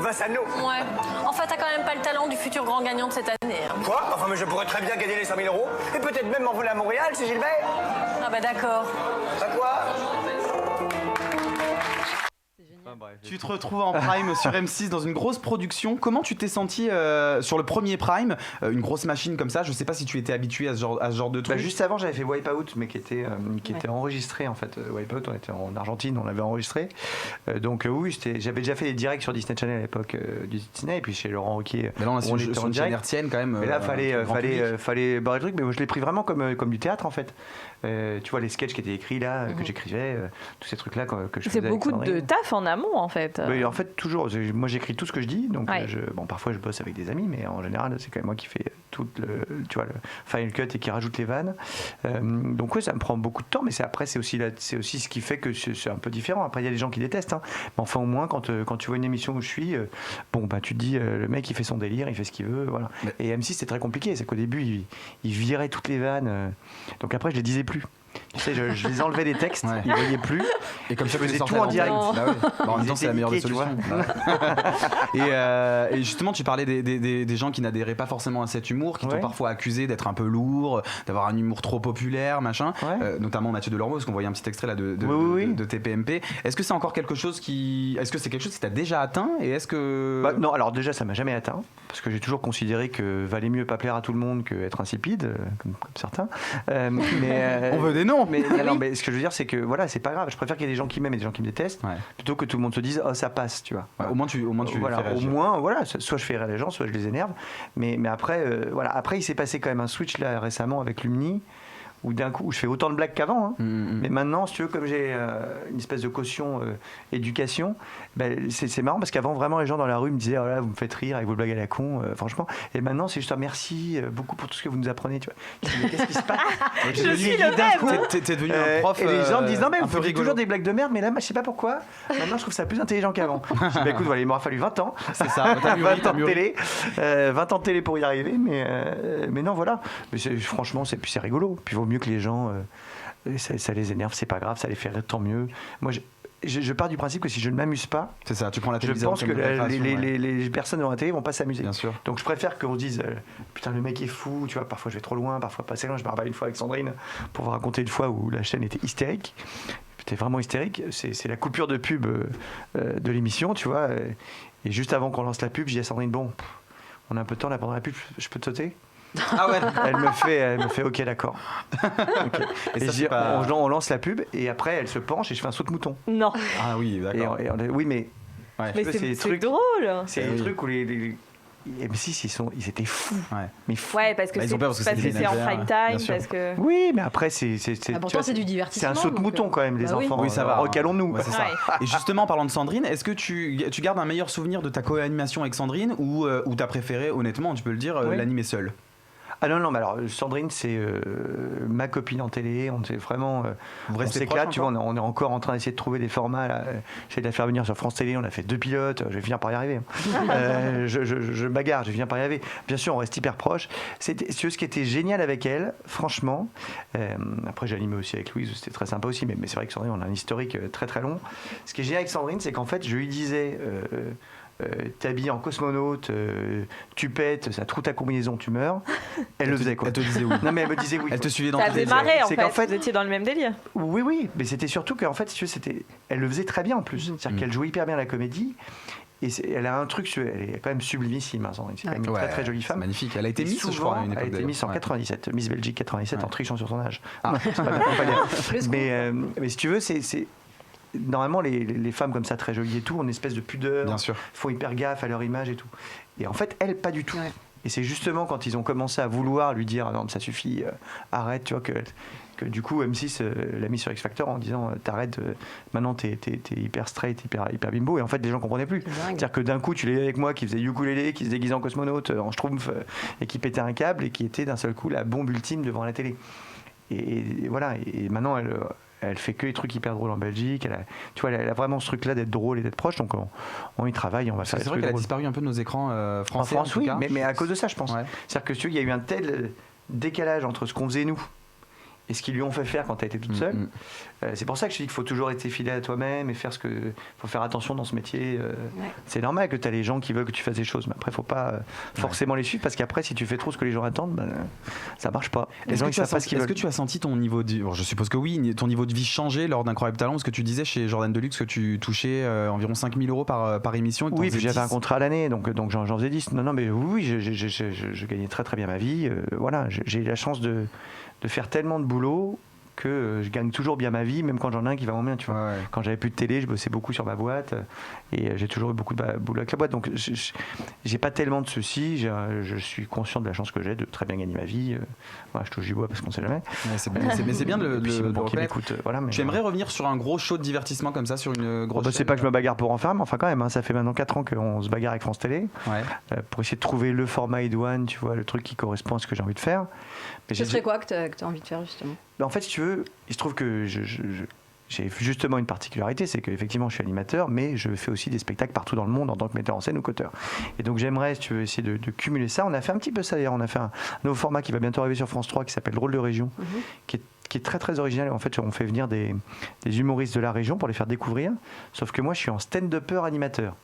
va sano. Ouais. Enfin, t'as quand même pas le talent du futur grand gagnant de cette année. Hein. Quoi? Enfin, mais je pourrais très bien gagner les 100 000 €. Et peut-être même m'envoler à Montréal, c'est Gilbert. Ah bah d'accord. Bah quoi? Tu te retrouves en prime sur M6 dans une grosse production. Comment tu t'es senti sur le premier prime, une grosse machine comme ça? Je sais pas si tu étais habitué à ce genre de truc. Juste avant, j'avais fait Wipeout, mais qui était enregistré en fait. Wipeout, on était en Argentine, on l'avait enregistré. Donc oui, j'avais déjà fait des directs sur Disney Channel à l'époque du Disney, et puis chez Laurent Ruquier. Mais là, on était sur une chaîne hertzienne quand même. Mais là, fallait barrer le truc. Mais moi, je l'ai pris vraiment comme du théâtre en fait. Tu vois les sketchs qui étaient écrits là, que j'écrivais, tous ces trucs là que je faisais. C'est beaucoup de taf en amont. amont en fait. Oui, en fait, toujours. Moi, j'écris tout ce que je dis. Donc, Ouais. parfois, je bosse avec des amis, mais en général, c'est quand même moi qui fais tout le final cut et qui rajoute les vannes. Donc, oui, ça me prend beaucoup de temps, mais après, c'est aussi ce qui fait que c'est un peu différent. Après, il y a des gens qui détestent. Hein. Mais enfin, au moins, quand tu vois une émission où je suis, tu te dis, le mec, il fait son délire, il fait ce qu'il veut. Voilà. Mais... Et M6, c'est très compliqué. C'est qu'au début, il virait toutes les vannes. Donc, après, je les disais plus. Tu sais, je les enlevais des textes, Ouais. ils ne voyaient plus. Et comme ça, Je faisais vous tout en direct. Bah ouais. Bah, en même temps, c'est la meilleure des Ils étaient solutions. Et justement, tu parlais des gens qui n'adhéraient pas forcément à cet humour, qui t'ont Ouais. parfois accusé d'être un peu lourd, d'avoir un humour trop populaire, machin. Ouais. Notamment Mathieu Delormeau, parce qu'on voyait un petit extrait là Oui. de TPMP. Est-ce que c'est encore quelque chose est-ce que c'est quelque chose qui t'a déjà atteint et est-ce que Non, alors déjà, ça m'a jamais atteint, parce que j'ai toujours considéré que valait mieux pas plaire à tout le monde qu'être insipide, comme certains. on veut des noms. Mais ce que je veux dire, c'est que voilà, c'est pas grave. Je préfère qu'il y ait des gens qui m'aiment et des gens qui me détestent, plutôt que tout le monde se dise, oh, ça passe, tu vois. Ouais, au moins tu Voilà, fais réagir. au moins, voilà, soit je fais rire les gens, soit je les énerve. Mais après, voilà. Après, il s'est passé quand même un switch là récemment avec Lumni, où d'un coup, je fais autant de blagues qu'avant. Hein. Mais maintenant, si tu veux, comme j'ai une espèce de caution éducation, c'est marrant parce qu'avant, vraiment, les gens dans la rue me disaient, oh là, vous me faites rire avec vos blagues à la con, franchement. Et maintenant, c'est juste un merci beaucoup pour tout ce que vous nous apprenez. Tu vois. Mais qu'est-ce qui se passe? Je suis le même. T'es devenu un prof. Et les gens me disent, non, mais un vous peu faites rigolo. toujours des blagues de merde, mais là, je sais pas pourquoi. Maintenant, je trouve ça plus intelligent qu'avant. Je dis, écoute, voilà, il m'aura fallu 20 ans. C'est ça. T'as mûri, 20 ans de télé, 20 ans de télé pour y arriver, mais non, voilà. Mais franchement, c'est rigolo. Puis il vaut mieux que les gens, ça les énerve, c'est pas grave, ça les fait rire, tant mieux. Moi, je pars du principe que si je ne m'amuse pas, C'est ça. Tu prends la je télévision. pense que comme récréation, ouais. les personnes devant la télé vont pas s'amuser. Bien sûr. Donc je préfère qu'on se dise putain, le mec est fou, tu vois, parfois je vais trop loin, parfois pas assez loin. Je me rappelle une fois avec Sandrine pour vous raconter une fois où la chaîne était hystérique. C'était vraiment hystérique. C'est la coupure de pub de l'émission, tu vois. Et juste avant qu'on lance la pub, je dis à Sandrine, bon, on a un peu de temps là pendant la pub, je peux te sauter? Ah ouais. Elle me fait ok, d'accord. Okay. Et ça, je dis, c'est pas- on lance la pub et après elle se penche et je fais un saut de mouton. Non, Ah oui, d'accord. Oui, mais Ouais. mais tu vois, c'est des trucs- drôle. c'est Eh des oui. trucs où les M6 ils étaient fous. Ouais. Mais fous. Ouais, parce que Bah, ils ont peur parce que c'est des c'est en ménagères, prime bien time, sûr. parce que. Oui, mais après c'est Ah, tu pourtant, vois, c'est du c'est divertissement. un saut de donc, mouton quand même, les bah oui. enfants. Oui, ça va. Recalons-nous. Ouais, c'est ça. Ouais. Et justement, en parlant de Sandrine, est-ce que tu gardes un meilleur souvenir de ta co-animation avec Sandrine ou t'as préféré, honnêtement, tu peux le dire, Oui. l'animer seul? Ah non, mais alors Sandrine, c'est ma copine en télé. On est vraiment, Vous on restez s'éclate. proches Tu vois, encore on est encore en train d'essayer de trouver des formats. Là. J'essaie de la faire venir sur France Télé. On a fait 2 pilotes. Je vais finir par y arriver. Je bagarre. Je viens par y arriver. Bien sûr, on reste hyper proches. C'était ce qui était génial avec elle, franchement. Après, j'ai animé aussi avec Louise. C'était très sympa aussi. Mais c'est vrai que Sandrine, on a un historique très très long. Ce qui est génial avec Sandrine, c'est qu'en fait, je lui disais. T'habilles en cosmonaute, tu pètes, ça trouve ta combinaison, tu meurs. Elle le faisait quoi. Elle te disait oui. Non mais elle me disait oui. Elle te suivait dans Ça tous les démarrait en C'est qu'en fait. fait- Vous étiez dans le même délire. Oui, mais c'était surtout qu'en fait, si tu veux, elle le faisait très bien en plus. C'est-à-dire qu'elle jouait hyper bien la comédie. Et elle a un truc, elle est quand même sublimissime, hein, Sandrine. C'est quand même une Ouais, très très jolie c'est femme. magnifique. Elle a été Et Miss, je souvent, crois, à une elle a époque. été Miss en d'ailleurs. 97, Miss Belgique 87, en Ouais. trichant sur son âge. Ah. C'est pas bien, faut pas dire. Mais si tu veux, c'est normalement les femmes comme ça très jolies et tout ont une espèce de pudeur, Bien sûr. font hyper gaffe à leur image et tout. Et en fait, elle pas du tout. Et c'est justement quand ils ont commencé à vouloir lui dire non, ça suffit, arrête, tu vois que du coup M6 l'a mis sur X Factor en disant t'arrêtes, maintenant t'es hyper straight, hyper bimbo. Et en fait les gens comprenaient plus. C'est-à-dire que d'un coup tu l'es avec moi qui faisait ukulélé, qui se déguisait en cosmonaute, en schtroumpf et qui pétait un câble et qui était d'un seul coup la bombe ultime devant la télé. Et voilà. Et maintenant elle fait que les trucs hyper drôles en Belgique. Elle a vraiment ce truc-là d'être drôle et d'être proche. Donc on y travaille, on va faire des C'est vrai trucs qu'elle a drôles. disparu un peu de nos écrans En français. France, tout oui, cas. mais à cause de ça, je pense. Ouais. C'est-à-dire que il y a eu un tel décalage entre ce qu'on faisait nous et ce qu'ils lui ont fait faire quand elle était toute seule. C'est pour ça que je dis qu'il faut toujours être fidèle à toi-même et faire ce que. Faut faire attention dans ce métier. C'est normal que tu as les gens qui veulent que tu fasses des choses, mais après, faut pas forcément les suivre parce qu'après, si tu fais trop ce que les gens attendent, ça marche pas. Les gens, ils savent pas ce qu'ils Est-ce veulent. que tu as senti ton niveau de vie, bon, je suppose que oui, ton niveau de vie changer lors d'Incroyable Talent, parce que tu disais chez Jordan Deluxe que tu touchais environ 5 000 euros par émission. Et que t'en Oui, faisais puis j'avais 10. un contrat à l'année, donc j'en faisais 10. Non, mais oui, je gagnais très très bien ma vie. Voilà, j'ai eu la chance de faire tellement de boulot que je gagne toujours bien ma vie, même quand j'en ai un qui va moins bien. Tu vois. Quand j'avais plus de télé, je bossais beaucoup sur ma boîte et j'ai toujours eu beaucoup de boulot avec la boîte. Donc j'ai pas tellement de soucis. Je suis conscient de la chance que j'ai de très bien gagner ma vie. Voilà, je touche du bois parce qu'on sait jamais. Mais c'est bien de le reconnaître. Tu aimerais revenir sur un gros show de divertissement comme ça, sur une grosse chaîne? C'est pas que je me bagarre pour en faire, mais enfin quand même, hein, ça fait maintenant 4 ans qu'on se bagarre avec France Télé pour essayer de trouver le format idoine, tu vois, le truc qui correspond à ce que j'ai envie de faire. Mais ce serait quoi que tu as envie de faire justement? En fait, si tu veux, il se trouve que j'ai justement une particularité, c'est qu'effectivement je suis animateur, mais je fais aussi des spectacles partout dans le monde en tant que metteur en scène ou qu'auteur. Et donc j'aimerais, si tu veux, essayer de cumuler ça. On a fait un petit peu ça d'ailleurs, on a fait un nouveau format qui va bientôt arriver sur France 3 qui s'appelle Drôle de région, qui est très très original. En fait, on fait venir des humoristes de la région pour les faire découvrir, sauf que moi je suis en stand-upper animateur.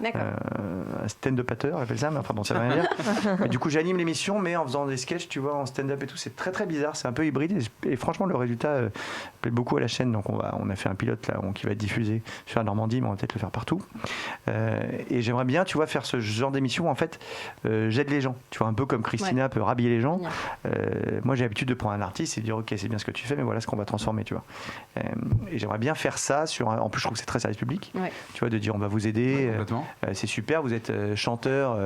Un stand-upateur, on appelle ça, mais enfin bon, ça veut rien dire. Mais du coup, j'anime l'émission, mais en faisant des sketchs, tu vois, en stand-up et tout, c'est très très bizarre, c'est un peu hybride. Et franchement, le résultat plaît beaucoup à la chaîne. Donc, on a fait un pilote là, qui va être diffusé sur la Normandie, mais on va peut-être le faire partout. Et j'aimerais bien, tu vois, faire ce genre d'émission. En fait, j'aide les gens, tu vois, un peu comme Christina peut rhabiller les gens. Moi, j'ai l'habitude de prendre un artiste et de dire, ok, c'est bien ce que tu fais, mais voilà ce qu'on va transformer, tu vois. Et j'aimerais bien faire ça sur. En plus, je trouve que c'est très service public. Tu vois, de dire, on va vous aider. C'est super, vous êtes chanteur,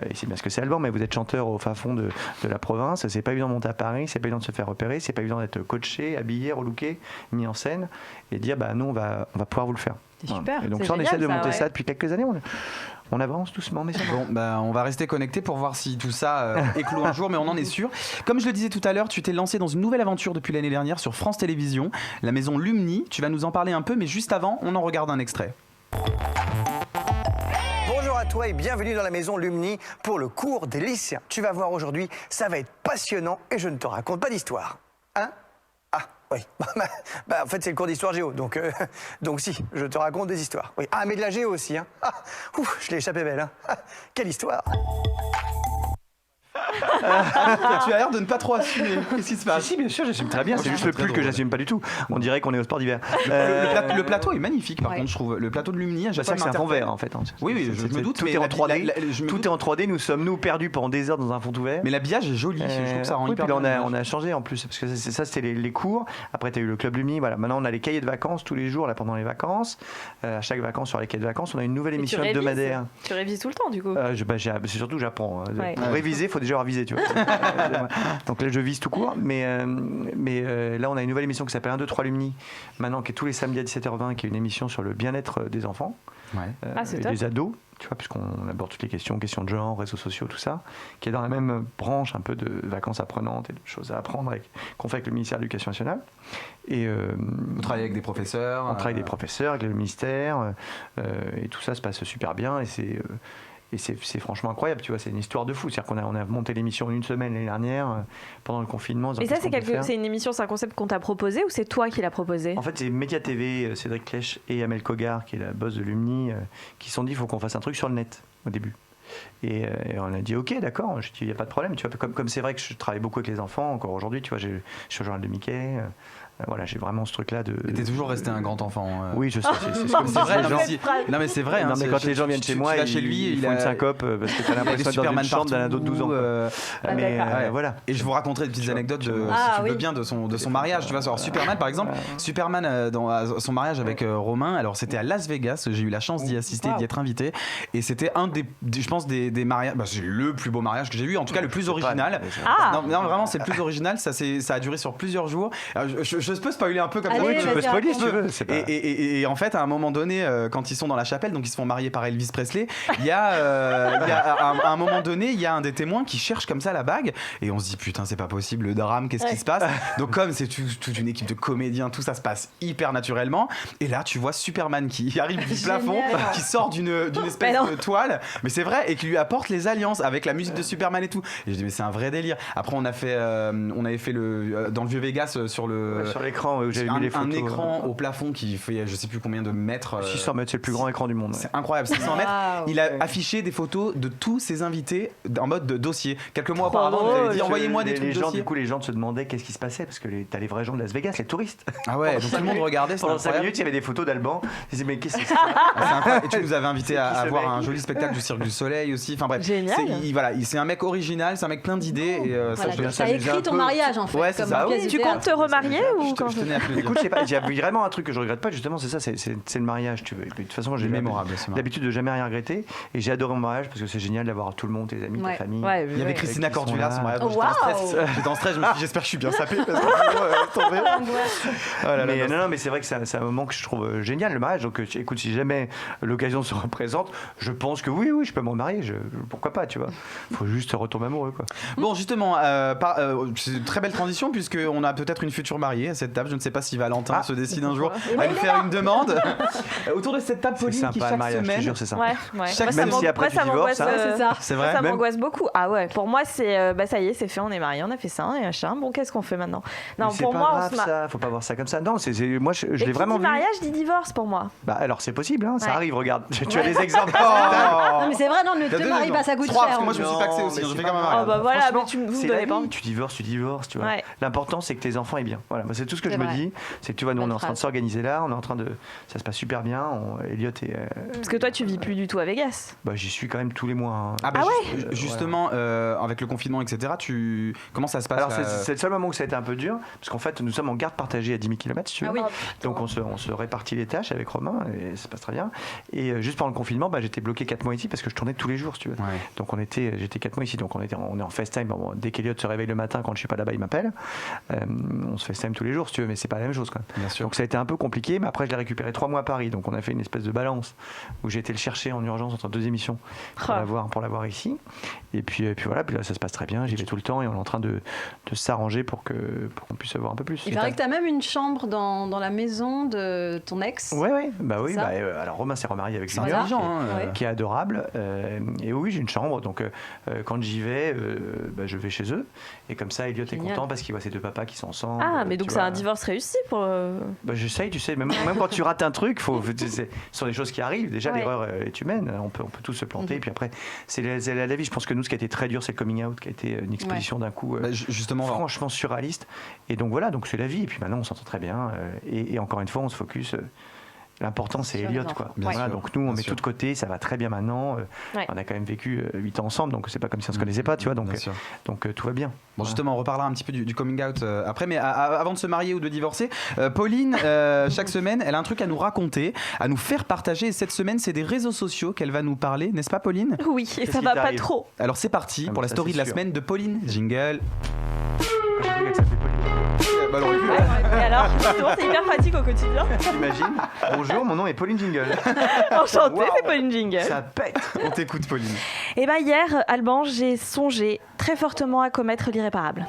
et c'est bien ce que c'est Alban, mais vous êtes chanteur au fin fond de la province. C'est pas évident de monter à Paris, c'est pas évident de se faire repérer, c'est pas évident d'être coaché, habillé, relooké, mis en scène, et dire bah nous on va pouvoir vous le faire. C'est super. Et donc ça, on essaie de monter ça depuis quelques années. On avance doucement, mais ça va. Bon, on va rester connecté pour voir si tout ça éclot un jour, mais on en est sûr. Comme je le disais tout à l'heure, tu t'es lancé dans une nouvelle aventure depuis l'année dernière sur France Télévisions, la maison Lumni. Tu vas nous en parler un peu, mais juste avant, on en regarde un extrait. Bonjour à toi et bienvenue dans la maison Lumni pour le cours des lycéens. Tu vas voir aujourd'hui, ça va être passionnant et je ne te raconte pas d'histoire. Hein? Ah, oui. En fait, c'est le cours d'histoire géo, donc si, je te raconte des histoires. Oui. Ah, mais de la géo aussi, hein. Ah, ouf, je l'ai échappé belle, hein. Ah, quelle histoire! Tu as l'air de ne pas trop assumer. Qu'est-ce qui se passe? Si, bien sûr, j'assume très bien. C'est juste le pull que j'assume pas du tout. On dirait qu'on est au sport d'hiver. Le plateau est magnifique, par contre, je trouve. Le plateau de Lumni, c'est un fond vert, en fait. Oui, je me doute. Tout est en 3D. Tout est en 3D. Nous sommes perdus pendant des heures dans un fond ouvert. Mais l'habillage est joli. Je trouve que ça rend hyper bien. On a changé en plus, parce que ça, c'était les cours. Après, tu as eu le club Lumni. Voilà. Maintenant, on a les cahiers de vacances tous les jours là pendant les vacances. À chaque vacances sur les cahiers de vacances, on a une nouvelle émission hebdomadaire. Tu révises tout le temps, du coup. C'est surtout j'apprends. Pour réviser, il faut déjà réviser, tu vois. Donc là je vise tout court, mais là on a une nouvelle émission qui s'appelle 1, 2, 3 Lumni maintenant, qui est tous les samedis à 17h20, qui est une émission sur le bien-être des enfants et des ados, tu vois, puisqu'on aborde toutes les questions de genre, réseaux sociaux, tout ça, qui est dans la même branche un peu de vacances apprenantes et de choses à apprendre qu'on fait avec le ministère de l'Éducation nationale. Et vous travaillez avec des professeurs? On travaille avec des professeurs, avec le ministère, et tout ça se passe super bien, et c'est franchement incroyable, tu vois, c'est une histoire de fou. C'est-à-dire qu'on a monté l'émission en une semaine l'année dernière, pendant le confinement. Et ça, c'est une émission, c'est un concept qu'on t'a proposé ou c'est toi qui l'as proposé? En fait, c'est Média TV, Cédric Clèche et Amel Kogar, qui est la boss de Lumni, qui se sont dit, il faut qu'on fasse un truc sur le net, au début. Et on a dit, ok, d'accord, je dis, il n'y a pas de problème. Tu vois, comme c'est vrai que je travaille beaucoup avec les enfants, encore aujourd'hui, tu vois, je suis au journal de Mickey. Voilà, j'ai vraiment ce truc-là de. Et t'es toujours resté un grand enfant. Oui, je sais. C'est vrai. Non, mais c'est vrai. Non, mais quand les gens viennent chez moi, chez lui, il faut une syncope parce que t'as l'impression d'être dans une chambre d'un ado de 12 ans. Mais voilà. Et je vous raconterai des petites anecdotes, si tu veux bien, de son mariage. Tu vois, alors Superman, par exemple, Superman dans son mariage avec Romain. Alors c'était à Las Vegas. J'ai eu la chance d'y assister, d'y être invité, et c'était un je pense des mariages. C'est le plus beau mariage que j'ai vu, en tout cas le plus original. Non, vraiment, c'est le plus original. Ça a duré sur plusieurs jours. Je peux spoiler un peu comme ça. Oui, tu peux spoiler si tu veux. Et en fait, à un moment donné, quand ils sont dans la chapelle, donc ils se font marier par Elvis Presley, il y a à un moment donné, il y a un des témoins qui cherche comme ça la bague, et on se dit putain, c'est pas possible, le drame, qu'est-ce qui se passe? Donc comme c'est toute une équipe de comédiens, tout ça se passe hyper naturellement, et là tu vois Superman qui arrive du plafond, qui sort d'une espèce de toile, mais c'est vrai, et qui lui apporte les alliances avec la musique de Superman et tout. Et je dis mais c'est un vrai délire. Après on avait fait dans le vieux Vegas sur l'écran où j'avais mis les photos. Un écran au plafond qui fait je sais plus combien de mètres. 600 mètres, c'est le plus grand écran du monde. C'est incroyable, 600 mètres. Il a affiché des photos de tous ses invités en mode de dossier. Quelques mois auparavant, il avait dit envoyez-moi des trucs de dossier. Du coup, les gens se demandaient qu'est-ce qui se passait parce que t'as les vrais gens de Las Vegas, les touristes. Ah ouais, donc tout le monde regardait. Pendant 5 minutes, il y avait des photos d'Alban. Ils disaient mais qu'est-ce que c'est ça? Et tu nous avais invité à voir un joli spectacle du Cirque du Soleil aussi. Enfin bref, c'est un mec original, c'est un mec plein d'idées. Ça a écrit ton mariage en fait. Tu comptes te remarier ou quand Je tenais à te le dire. Écoute, je sais pas, il y a vraiment un truc que je regrette pas, justement, c'est ça, c'est le mariage. Tu veux. De toute façon, j'ai mémorable, l'habitude de jamais rien regretter. Et j'ai adoré mon mariage parce que c'est génial d'avoir tout le monde, tes amis, ta famille. Ouais, Il y avait Christina qui sont Cordula, là. son mariage. Oh, J'étais en stress, je me suis dit, j'espère que je suis bien sapé. Parce que Non, mais c'est vrai que c'est un moment que je trouve génial, le mariage. Donc, écoute, si jamais l'occasion se représente, je pense que oui, je peux m'en marier. Pourquoi pas, tu vois. Faut juste retomber amoureux, quoi. Bon, justement, c'est une très belle transition puisqu'on a peut-être une future mariée à cette table. Je ne sais pas si Valentin se décide un jour à nous faire une demande. Autour de cette table, Pauline, qui chaque mariage, semaine... je te jure, c'est sympa. Chaque même si après tu divorces, c'est ça. C'est vrai. Ça m'angoisse beaucoup. Ah ouais, pour moi, c'est ça y est, c'est fait, on est mariés, on a fait ça et machin. Bon, qu'est-ce qu'on fait maintenant? Non, mais pour c'est moi, pas grave, ça. Faut pas voir ça comme ça. Non, moi, je l'ai vraiment vu. mariage dit divorce pour moi. Bah alors c'est possible, hein, ça Ouais. arrive. Regarde, tu as des exemples. Non, mais c'est vrai, non, ne te marie pas, ça coûte Trois, cher. parce que moi je me suis faxé aussi, mais je c'est fais pas comme un grave. mariage. Oh bah voilà, Franchement, mais vous me c'est donnez la pas vie, envie. tu divorces, tu vois. Ouais. L'important c'est que tes enfants aient bien. Voilà, moi, c'est tout ce que C'est je me vrai. dis, c'est que tu vois, nous on est Belle en train de phrase. s'organiser là, ça se passe super bien. Elliot est, Parce que toi, tu vis plus du tout à Vegas. bah j'y suis quand même tous les mois. Hein. Ah bah Ah justement, avec le confinement, etc., comment ça se passe Alors là c'est le seul moment où ça a été un peu dur, parce qu'en fait nous sommes en garde partagée à 10 000 km, si tu veux. Ah oui. Donc on se répartit les tâches avec Romain et ça se passe très bien. Et juste pendant le confinement, bah, j'étais bloqué 4 mois ici parce que je tournais tous les jours, si tu veux. Ouais. Donc j'étais 4 mois ici, donc on est en FaceTime. Bon, dès qu'Eliott se réveille le matin, quand je suis pas là-bas, il m'appelle. On se FaceTime tous les jours, si tu veux, mais c'est pas la même chose, quoi. Bien sûr. Donc ça a été un peu compliqué, mais après je l'ai récupéré 3 mois à Paris, donc on a fait une espèce de balance où j'ai été le chercher en urgence entre 2 émissions pour l'avoir ici. Et puis voilà, puis là ça se passe très bien, j'y vais tout le temps et on est en train de s'arranger pour qu'on puisse se voir un peu plus. Il paraît que t'as même une chambre dans la maison de ton ex. Ouais, bah oui. Ça. Alors Romain s'est remarié avec C'est Junior, intelligent, hein. qui est adorable. Et oui, j'ai une chambre, donc quand j'y vais, bah, je vais chez eux. Et comme ça, Elliot est Génial. content parce qu'il voit ses 2 papas qui sont ensemble. Ah, mais donc tu c'est vois. un divorce réussi pour. Bah, j'essaye, tu sais, même quand tu rates un truc, ce sont des choses qui arrivent. Déjà, Ouais. l'erreur est humaine, on peut tous se planter. Et puis après, c'est la vie. Je pense que nous, ce qui a été très dur, c'est le coming out, qui a été une exposition d'un coup Bah, justement, franchement surréaliste. Et donc voilà, donc c'est la vie. Et puis maintenant, on s'entend très bien. Et encore une fois, on se focus. L'important, c'est Sur Elliot, les quoi. enfants. Voilà, sûr, donc nous, on bien met sûr. tout de côté, ça va très bien maintenant. Ouais. On a quand même vécu 8 ans ensemble, donc c'est pas comme si on se connaissait pas, tu vois. Bien sûr. Donc tout va bien. Bon, justement, on reparlera un petit peu du coming out après, mais avant de se marier ou de divorcer, Pauline, chaque semaine, elle a un truc à nous raconter, à nous faire partager. Et cette semaine, c'est des réseaux sociaux qu'elle va nous parler, n'est-ce pas, Pauline? Oui, et Qu'est-ce ça qui va pas t'arrive trop. Alors c'est parti Ah, pour la ça, story c'est de la sûr. semaine de Pauline. Jingle. J'ai cru que ça s'appelait Pauline. Bah, alors, Et alors, justement, c'est hyper pratique au quotidien. T'imagines? Bonjour, mon nom est Pauline Jingle. Enchantée, Wow. c'est Pauline Jingle. Ça pète. on t'écoute, Pauline. Et ben hier, Alban, j'ai songé très fortement à commettre l'irréparable.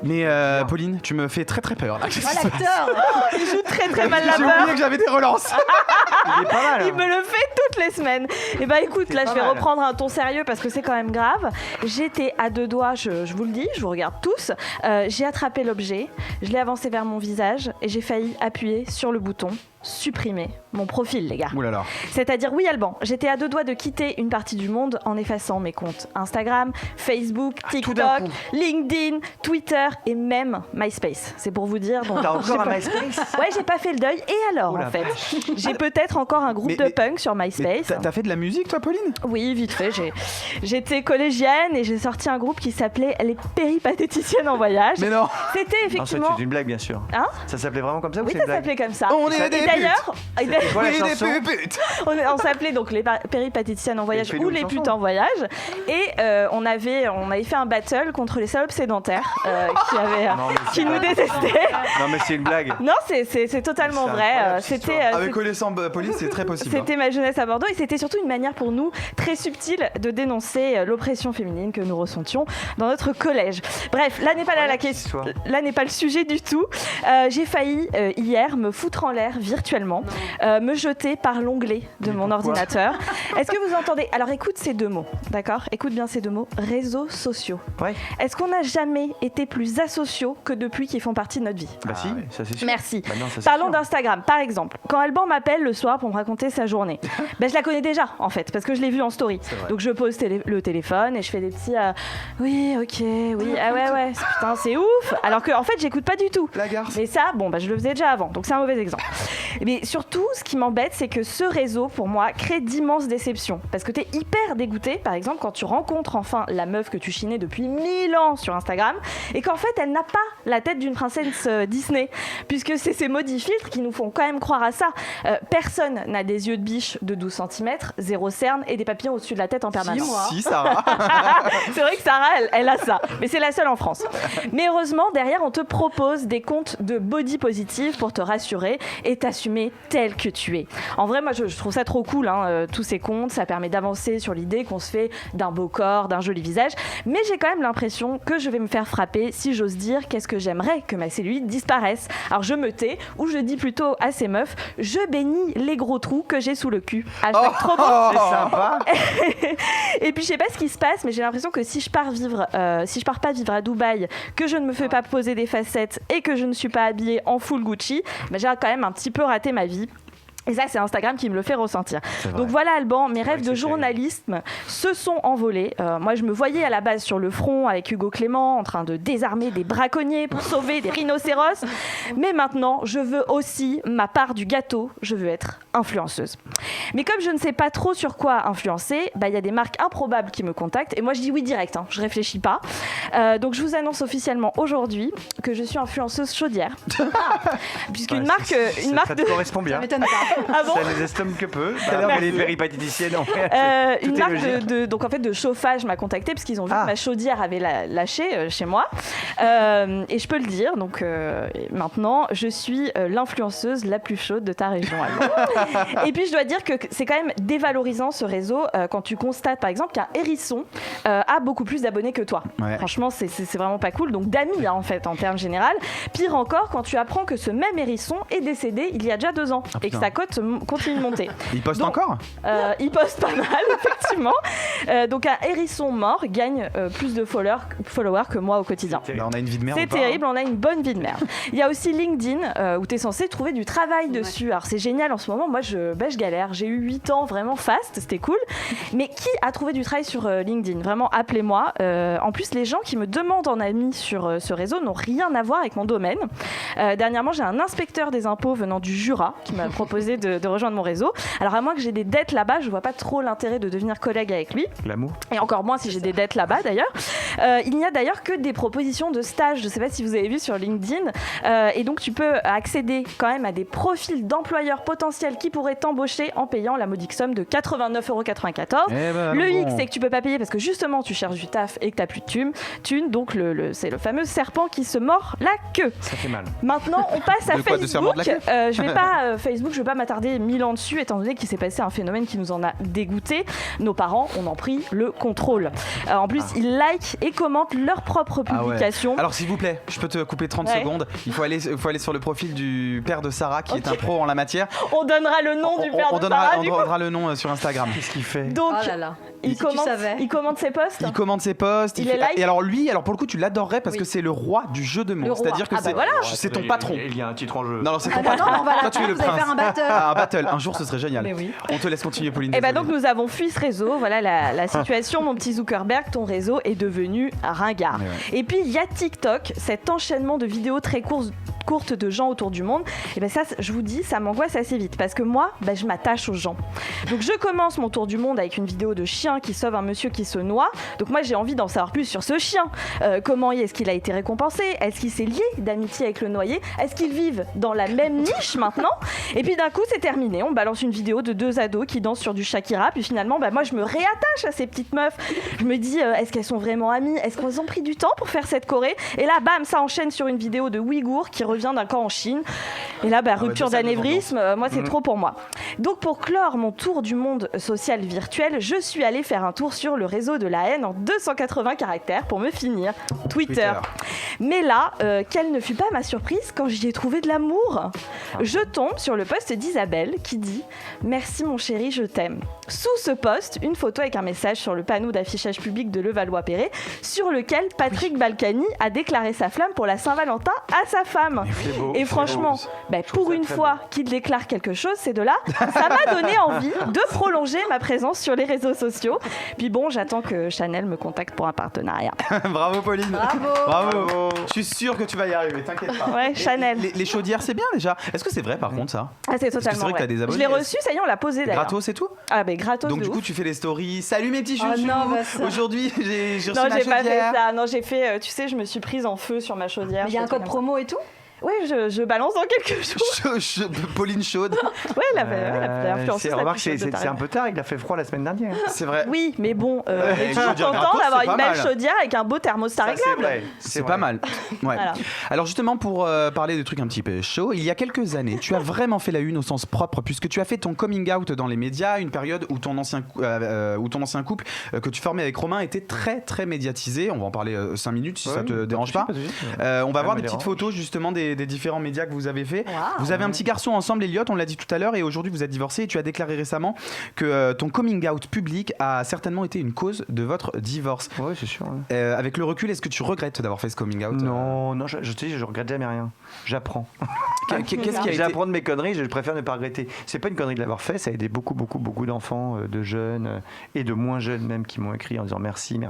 Mais Pauline, tu me fais très très peur là. Oh, l'acteur. Il joue très très mal la J'ai peur. oublié que j'avais des relances. Il est pas mal. Il me le fait toutes les semaines. Et bah écoute, C'est là pas je vais mal. reprendre un ton sérieux parce que c'est quand même grave. J'étais à 2 doigts, je vous le dis, je vous regarde tous. J'ai attrapé l'objet, je l'ai avancé vers mon visage et j'ai failli appuyer sur le bouton supprimer mon profil, les gars. Ouh là là. C'est-à-dire, oui, Alban, j'étais à 2 doigts de quitter une partie du monde en effaçant mes comptes Instagram, Facebook, tout d'un TikTok, coup. LinkedIn, Twitter et même MySpace. C'est pour vous dire. Donc, T'as j'ai encore un pas- MySpace? Ouais, j'ai pas fait le deuil. Et alors, Oh la en fait, j'ai peut-être encore un groupe Mais- de mais- punk sur Mais MySpace. t'as fait de la musique, toi, Pauline? Oui, vite fait. J'étais collégienne et j'ai sorti un groupe qui s'appelait Les Péripatéticiennes en voyage. Mais non. C'était Non, ça, effectivement. c'est une blague, bien sûr. Hein Ça s'appelait vraiment comme ça ou Oui, c'est ça une blague? s'appelait comme ça. On est Et des d'ailleurs, quoi, la Oui, des chanson putes. on s'appelait donc les péripatéticiennes en voyage fais-nous ou une les chanson. putes en voyage. Et on avait fait un battle contre les salopes sédentaires Non, mais qui c'est nous pas- détestaient. Non, mais c'est une blague. Non, c'est totalement C'est vrai. incroyable, cette C'était histoire. Avec connaissant Pauline, c'est très possible. hein. C'était ma jeunesse à Bordeaux et c'était surtout une manière pour nous très subtile de dénoncer l'oppression féminine que nous ressentions dans notre collège. Bref, là n'est pas là la question. Là n'est pas le sujet du tout. J'ai failli hier me foutre en l'air virtuellement, me jeter par l'onglet de mon ordinateur. Est-ce que vous entendez? Alors écoute ces 2 mots, d'accord? Écoute bien ces 2 mots. Réseaux sociaux. Ouais. Est-ce qu'on n'a jamais été plus asociaux que depuis qu'ils font partie de notre vie? Bah si, ça c'est sûr. Merci. Bah non, ça, c'est Parlons sûr. d'Instagram, par exemple. Quand Alban m'appelle le soir pour me raconter sa journée, ben, je la connais déjà, en fait, parce que je l'ai vue en story. Donc je pose le téléphone et je fais des petits oui, ok, oui, ah ouais, putain, c'est ouf. Alors que, en fait, j'écoute pas du tout. La garce. Mais ça, bon, bah, je le faisais déjà avant, donc c'est un mauvais exemple. Mais surtout, ce qui m'embête, c'est que ce réseau, pour moi, crée d'immenses déceptions. Parce que t'es hyper dégoûté, par exemple, quand tu rencontres enfin la meuf que tu chinais depuis 1000 ans sur Instagram, et qu'en fait, elle n'a pas la tête d'une princesse Disney, puisque c'est ces maudits filtres qui nous font quand même croire à ça. Personne n'a des yeux de biche de 12 cm, 0 cerne et des papillons au-dessus de la tête en permanence. Si, Sarah. C'est vrai que Sarah, elle a ça, mais c'est la seule en France. Mais heureusement, derrière, on te propose des comptes de body positive pour te rassurer et t'assumer tel que tu es. En vrai, moi, je trouve ça trop cool, tous ces comptes. Ça permet d'avancer sur l'idée qu'on se fait d'un beau corps, d'un joli visage. Mais j'ai quand même l'impression que je vais me faire frapper si j'ose dire qu'est-ce que j'aimerais que ma cellulite disparaisse. Alors, je me tais, ou je dis plutôt à ces meufs, je bénis les gros trous que j'ai sous le cul. Trop beau. C'est sympa. Et puis, je sais pas ce qui se passe, mais j'ai l'impression que si je pars pas vivre à Dubaï, que je ne me fais pas poser des facettes et que je ne suis pas habillée en full Gucci, j'ai quand même un petit peu raté ma vie. Et ça, c'est Instagram qui me le fait ressentir. Donc voilà, Alban, mes rêves de journalisme se sont envolés. Moi, je me voyais à la base sur le front avec Hugo Clément en train de désarmer des braconniers pour sauver des rhinocéros. Mais maintenant, je veux aussi ma part du gâteau. Je veux être influenceuse. Mais comme je ne sais pas trop sur quoi influencer, y a des marques improbables qui me contactent. Et moi, je dis oui direct. Je réfléchis pas. Donc, je vous annonce officiellement aujourd'hui que je suis influenceuse chaudière. Puisqu'une marque ça te correspond bien. Ça m'étonne pas. Ah bon, Ça les estime que peu. Elle est péripatéticienne en fait. une marque de chauffage m'a contactée parce qu'ils ont vu que ma chaudière avait lâché chez moi. Et je peux le dire, donc maintenant, je suis l'influenceuse la plus chaude de ta région. Et puis, je dois dire que c'est quand même dévalorisant ce réseau quand tu constates, par exemple, qu'un hérisson a beaucoup plus d'abonnés que toi. Ouais. Franchement, c'est vraiment pas cool. Donc, d'amis, en fait, en termes général. Pire encore, quand tu apprends que ce même hérisson est décédé il y a déjà 2 ans et que sa cote continue de monter. Il poste encore Il poste pas mal, effectivement. Donc, un hérisson mort gagne plus de followers que moi au quotidien. On a une vie de merde. C'est terrible, on a une bonne vie de merde. Il y a aussi LinkedIn où tu es censé trouver du travail dessus. Alors, c'est génial en ce moment. Moi, je galère. J'ai eu 8 ans vraiment fast, c'était cool. Mais qui a trouvé du travail sur LinkedIn ? Vraiment, appelez-moi. En plus, les gens qui me demandent en ami sur ce réseau n'ont rien à voir avec mon domaine. Dernièrement, j'ai un inspecteur des impôts venant du Jura qui m'a proposé de rejoindre mon réseau. Alors, à moins que j'ai des dettes là-bas, je vois pas trop l'intérêt de devenir collègue avec lui. L'amour. Et encore moins si j'ai des dettes là-bas, d'ailleurs. Il n'y a d'ailleurs que des propositions de stage. Je sais pas si vous avez vu sur LinkedIn. Et donc, tu peux accéder quand même à des profils d'employeurs potentiels qui pourraient t'embaucher en payant la modique somme de 89,94 €. Le hic, c'est que tu peux pas payer parce que justement, tu cherches du taf et que t'as plus de thunes. Donc, c'est le fameux serpent qui se mord la queue. Ça fait mal. Maintenant, on passe à Facebook. Je vais pas m'attarder 1000 ans dessus, étant donné qu'il s'est passé un phénomène qui nous en a dégoûté. Nos parents, on en pris le contrôle. En plus, ils likent et commentent leurs propres publications. Alors, s'il vous plaît, je peux te couper 30 secondes. Il faut aller sur le profil du père de Sarah, qui est un pro en la matière. On donnera le nom du père de Sarah. On donnera le nom sur Instagram. Qu'est-ce qu'il fait ? Donc, il commente ses posts. Il commente ses posts. Il les like. Et alors lui, pour le coup, tu l'adorerais parce que c'est le roi du jeu de mots. C'est-à-dire que c'est ton patron. Il y a un titre en jeu. Non, c'est ton patron. Toi, tu es le prince. Un battle. Un battle. Un jour, ce serait génial. On te laisse continuer, Pauline. Et donc nous avons fui ce réseau. Voilà la situation, mon petit Zuckerberg. Ton réseau est devenu ringard. Et puis il y a TikTok, cet enchaînement de vidéos très courtes de gens autour du monde. Et ça, je vous dis, ça m'angoisse assez vite parce que moi, je m'attache aux gens. Donc je commence mon tour du monde avec une vidéo de chien qui sauve un monsieur qui se noie. Donc moi, j'ai envie d'en savoir plus sur ce chien. Comment est-ce qu'il a été récompensé ? Est-ce qu'il s'est lié d'amitié avec le noyé ? Est-ce qu'ils vivent dans la même niche maintenant ? Et puis d'un coup, c'est terminé. On balance une vidéo de 2 ados qui dansent sur du Shakira. Puis finalement, moi, je me réattache à ces petites meufs. Je me dis, est-ce qu'elles sont vraiment amies ? Est-ce qu'elles ont pris du temps pour faire cette choré ? Et là, bam, ça enchaîne sur une vidéo de Ouïghour qui revient d'un camp en Chine. Et là, rupture d'anévrisme. Moi, c'est trop pour moi. Donc, pour clore mon tour du monde social virtuel, je suis allée faire un tour sur le réseau de la haine en 280 caractères pour me finir. Twitter. Mais là, quelle ne fut pas ma surprise quand j'y ai trouvé de l'amour. Je tombe sur le post d'Isabelle qui dit « Merci mon chéri, je t'aime ». Sous ce post, une photo avec un message sur le panneau d'affichage public de Levallois-Perret sur lequel Patrick Balkany a déclaré sa flamme pour la Saint-Valentin à sa femme. Et franchement, pour une fois qu'il déclare quelque chose, ces deux-là, ça m'a donné envie de prolonger ma présence sur les réseaux sociaux. Puis bon, j'attends que Chanel me contacte pour un partenariat. Bravo Pauline. Bravo. Je suis sûr que tu vas y arriver, t'inquiète pas. Ouais, Chanel. Les chaudières, c'est bien déjà. Est-ce que c'est vrai par contre ça? Ah, c'est totalement vrai que t'as vrai. des abonnés. Je l'ai reçu, ça y est, on l'a posé d'ailleurs. Gratos et tout? Ah gratos. Donc de du coup ouf. tu fais les stories. Salut mes petits chouchous. ça. Aujourd'hui j'ai reçu Non, ma j'ai pas fait chaudière. ça. Non, j'ai fait, tu sais, je me suis prise en feu sur ma chaudière. Il y a un code promo et tout? Oui, je balance dans quelques jours. Pauline chaude. Ouais, la influenceuse. Remarque, c'est un peu tard, il a fait froid la semaine dernière. C'est vrai. Oui, mais bon, on est toujours chaudière content gratos, d'avoir c'est une pas belle mal. chaudière avec un beau thermostat réglable. C'est pas mal. Ouais. Voilà. Alors justement pour parler de trucs un petit peu chauds, il y a quelques années, tu as vraiment fait la une au sens propre puisque tu as fait ton coming out dans les médias, une période où ton ancien couple que tu formais avec Romain était très très médiatisé. On va en parler 5 minutes si ça te dérange pas. On va voir des petites photos justement des différents médias que vous avez fait. Wow. Vous avez un petit garçon ensemble, Elliot, on l'a dit tout à l'heure, et aujourd'hui vous êtes divorcés et tu as déclaré récemment que ton coming out public a certainement été une cause de votre divorce. Oui, c'est sûr. Ouais. Avec le recul, est-ce que tu regrettes d'avoir fait ce coming out? Non, je te dis, je regrette jamais rien. J'apprends. Qu'est-ce qui a été... J'apprends de mes conneries, je préfère ne pas regretter. C'est pas une connerie de l'avoir fait, ça a aidé beaucoup d'enfants, de jeunes et de moins jeunes même qui m'ont écrit en disant merci,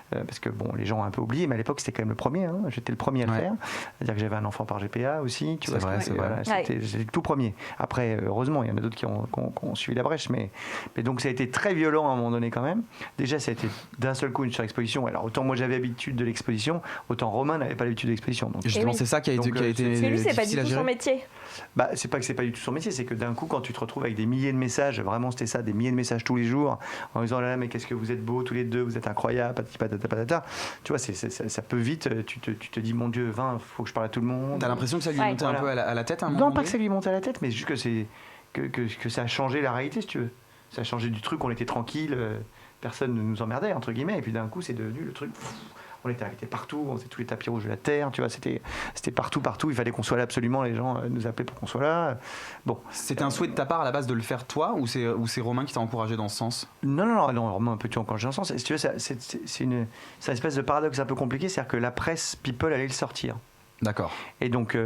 parce que bon, les gens ont un peu oublié, mais à l'époque c'était quand même le premier. J'étais le premier à le faire. C'est-à-dire que j'avais un enfant par GPA aussi. Tu vois, c'est vrai. Voilà, c'était le tout premier. Après, heureusement, il y en a d'autres qui ont suivi la brèche, mais donc ça a été très violent à un moment donné quand même. Déjà, ça a été d'un seul coup une surexposition. Alors autant moi j'avais l'habitude de l'exposition, autant Romain n'avait pas l'habitude de l'exposition. Donc, justement, c'est ça qui a été Parce que lui, c'est pas du difficile à tout gérer. son métier. c'est pas que c'est pas du tout son métier, c'est que d'un coup, quand tu te retrouves avec des milliers de messages, vraiment c'était ça, des milliers de messages tous les jours, en disant là, mais qu'est-ce que vous êtes beaux tous les deux, vous êtes incroyables, patati patata patata. Tu vois, ça peut vite, tu te dis mon Dieu, faut que je parle à tout le monde. T'as l'impression que ça lui montait un peu à la tête à un moment Non, donné? pas que ça lui monte à la tête, mais juste que ça a changé la réalité, si tu veux. Ça a changé du truc, on était tranquille, personne ne nous emmerdait, entre guillemets, et puis d'un coup, c'est devenu le truc. On était arrêtés partout, on faisait tous les tapis rouges de la terre, tu vois, c'était partout, il fallait qu'on soit là absolument, les gens nous appelaient pour qu'on soit là. Bon. C'était un souhait de ta part à la base de le faire toi, ou c'est Romain qui t'a encouragé dans ce sens? Non, Romain, peux-tu encourager dans ce sens? Si tu veux, c'est une espèce de paradoxe un peu compliqué, c'est-à-dire que la presse People allait le sortir. D'accord. Et donc,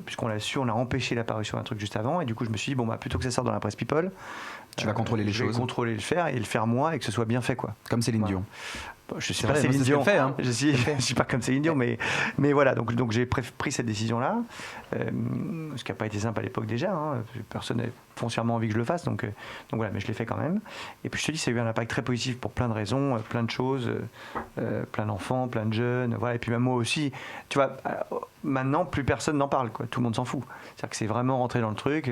puisqu'on l'a su, on a empêché l'apparition d'un truc juste avant, et du coup, je me suis dit, plutôt que ça sorte dans la presse People, tu vas contrôler les choses. Je vais contrôler le faire et le faire moi, et que ce soit bien fait, quoi. Comme Céline Dion. Je suis pas Céline Dion, je suis pas comme Céline Dion, mais voilà, donc j'ai pris cette décision-là, ce qui n'a pas été simple à l'époque déjà, personne n'avait foncièrement envie que je le fasse, donc voilà, mais je l'ai fait quand même. Et puis je te dis, ça a eu un impact très positif pour plein de raisons, plein de choses, plein d'enfants, plein de jeunes, voilà, et puis même moi aussi, tu vois, maintenant plus personne n'en parle, quoi, tout le monde s'en fout. C'est-à-dire que c'est vraiment rentré dans le truc.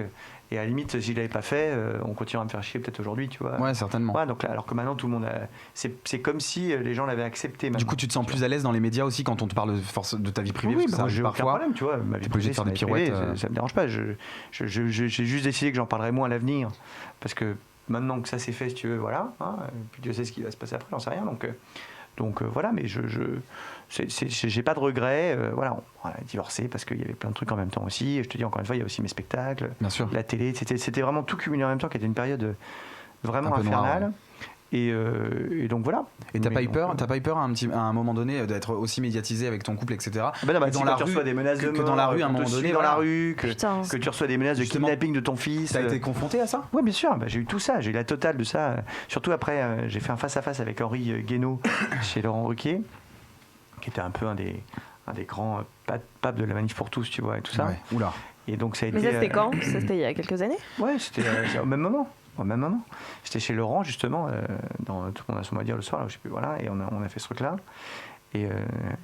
Et à la limite, si je l'avais pas fait, on continuera à me faire chier peut-être aujourd'hui, tu vois. Ouais, certainement. Ouais, donc là, alors que maintenant tout le monde c'est comme si les gens l'avaient accepté. Maintenant, du coup, tu te sens plus à l'aise dans les médias aussi quand on te parle de ta vie privée. Oui, parce que j'ai aucun parfois, problème, tu vois. Ma vie privée, faire des pirouettes. Ça me dérange pas. J'ai juste décidé que j'en parlerai moins à l'avenir, parce que maintenant que ça s'est fait, si tu veux, voilà. Puis Dieu sait ce qui va se passer après, j'en sais rien. Donc voilà, mais j'ai pas de regrets. Voilà, on a divorcé parce qu'il y avait plein de trucs en même temps aussi. Et je te dis encore une fois, il y a aussi mes spectacles, bien sûr, la télé. C'était vraiment tout cumulé en même temps, qui était une période vraiment infernale. Noir, ouais. Et donc voilà. Et t'as pas eu peur à un moment donné d'être aussi médiatisé avec ton couple, etc. Dans la rue, tu reçois des menaces de mort, que dans la rue à un moment donné, dans la rue, que tu reçois des menaces de kidnapping de ton fils. T'as été confronté à ça? Oui, bien sûr. J'ai eu tout ça. J'ai eu la totale de ça. Surtout après, j'ai fait un face-à-face avec Henri Guénaud chez Laurent Ruquier, qui était un peu un des grands papes de la Manif pour tous, tu vois, et tout ça. Ouais. Oula. Et donc ça a été. Mais ça c'était quand? C'était il y a quelques années? Ouais, c'était au même moment. J'étais chez Laurent, justement, dans Tout le monde a son mot à dire le soir, là, je sais plus, voilà, et on a fait ce truc-là. Et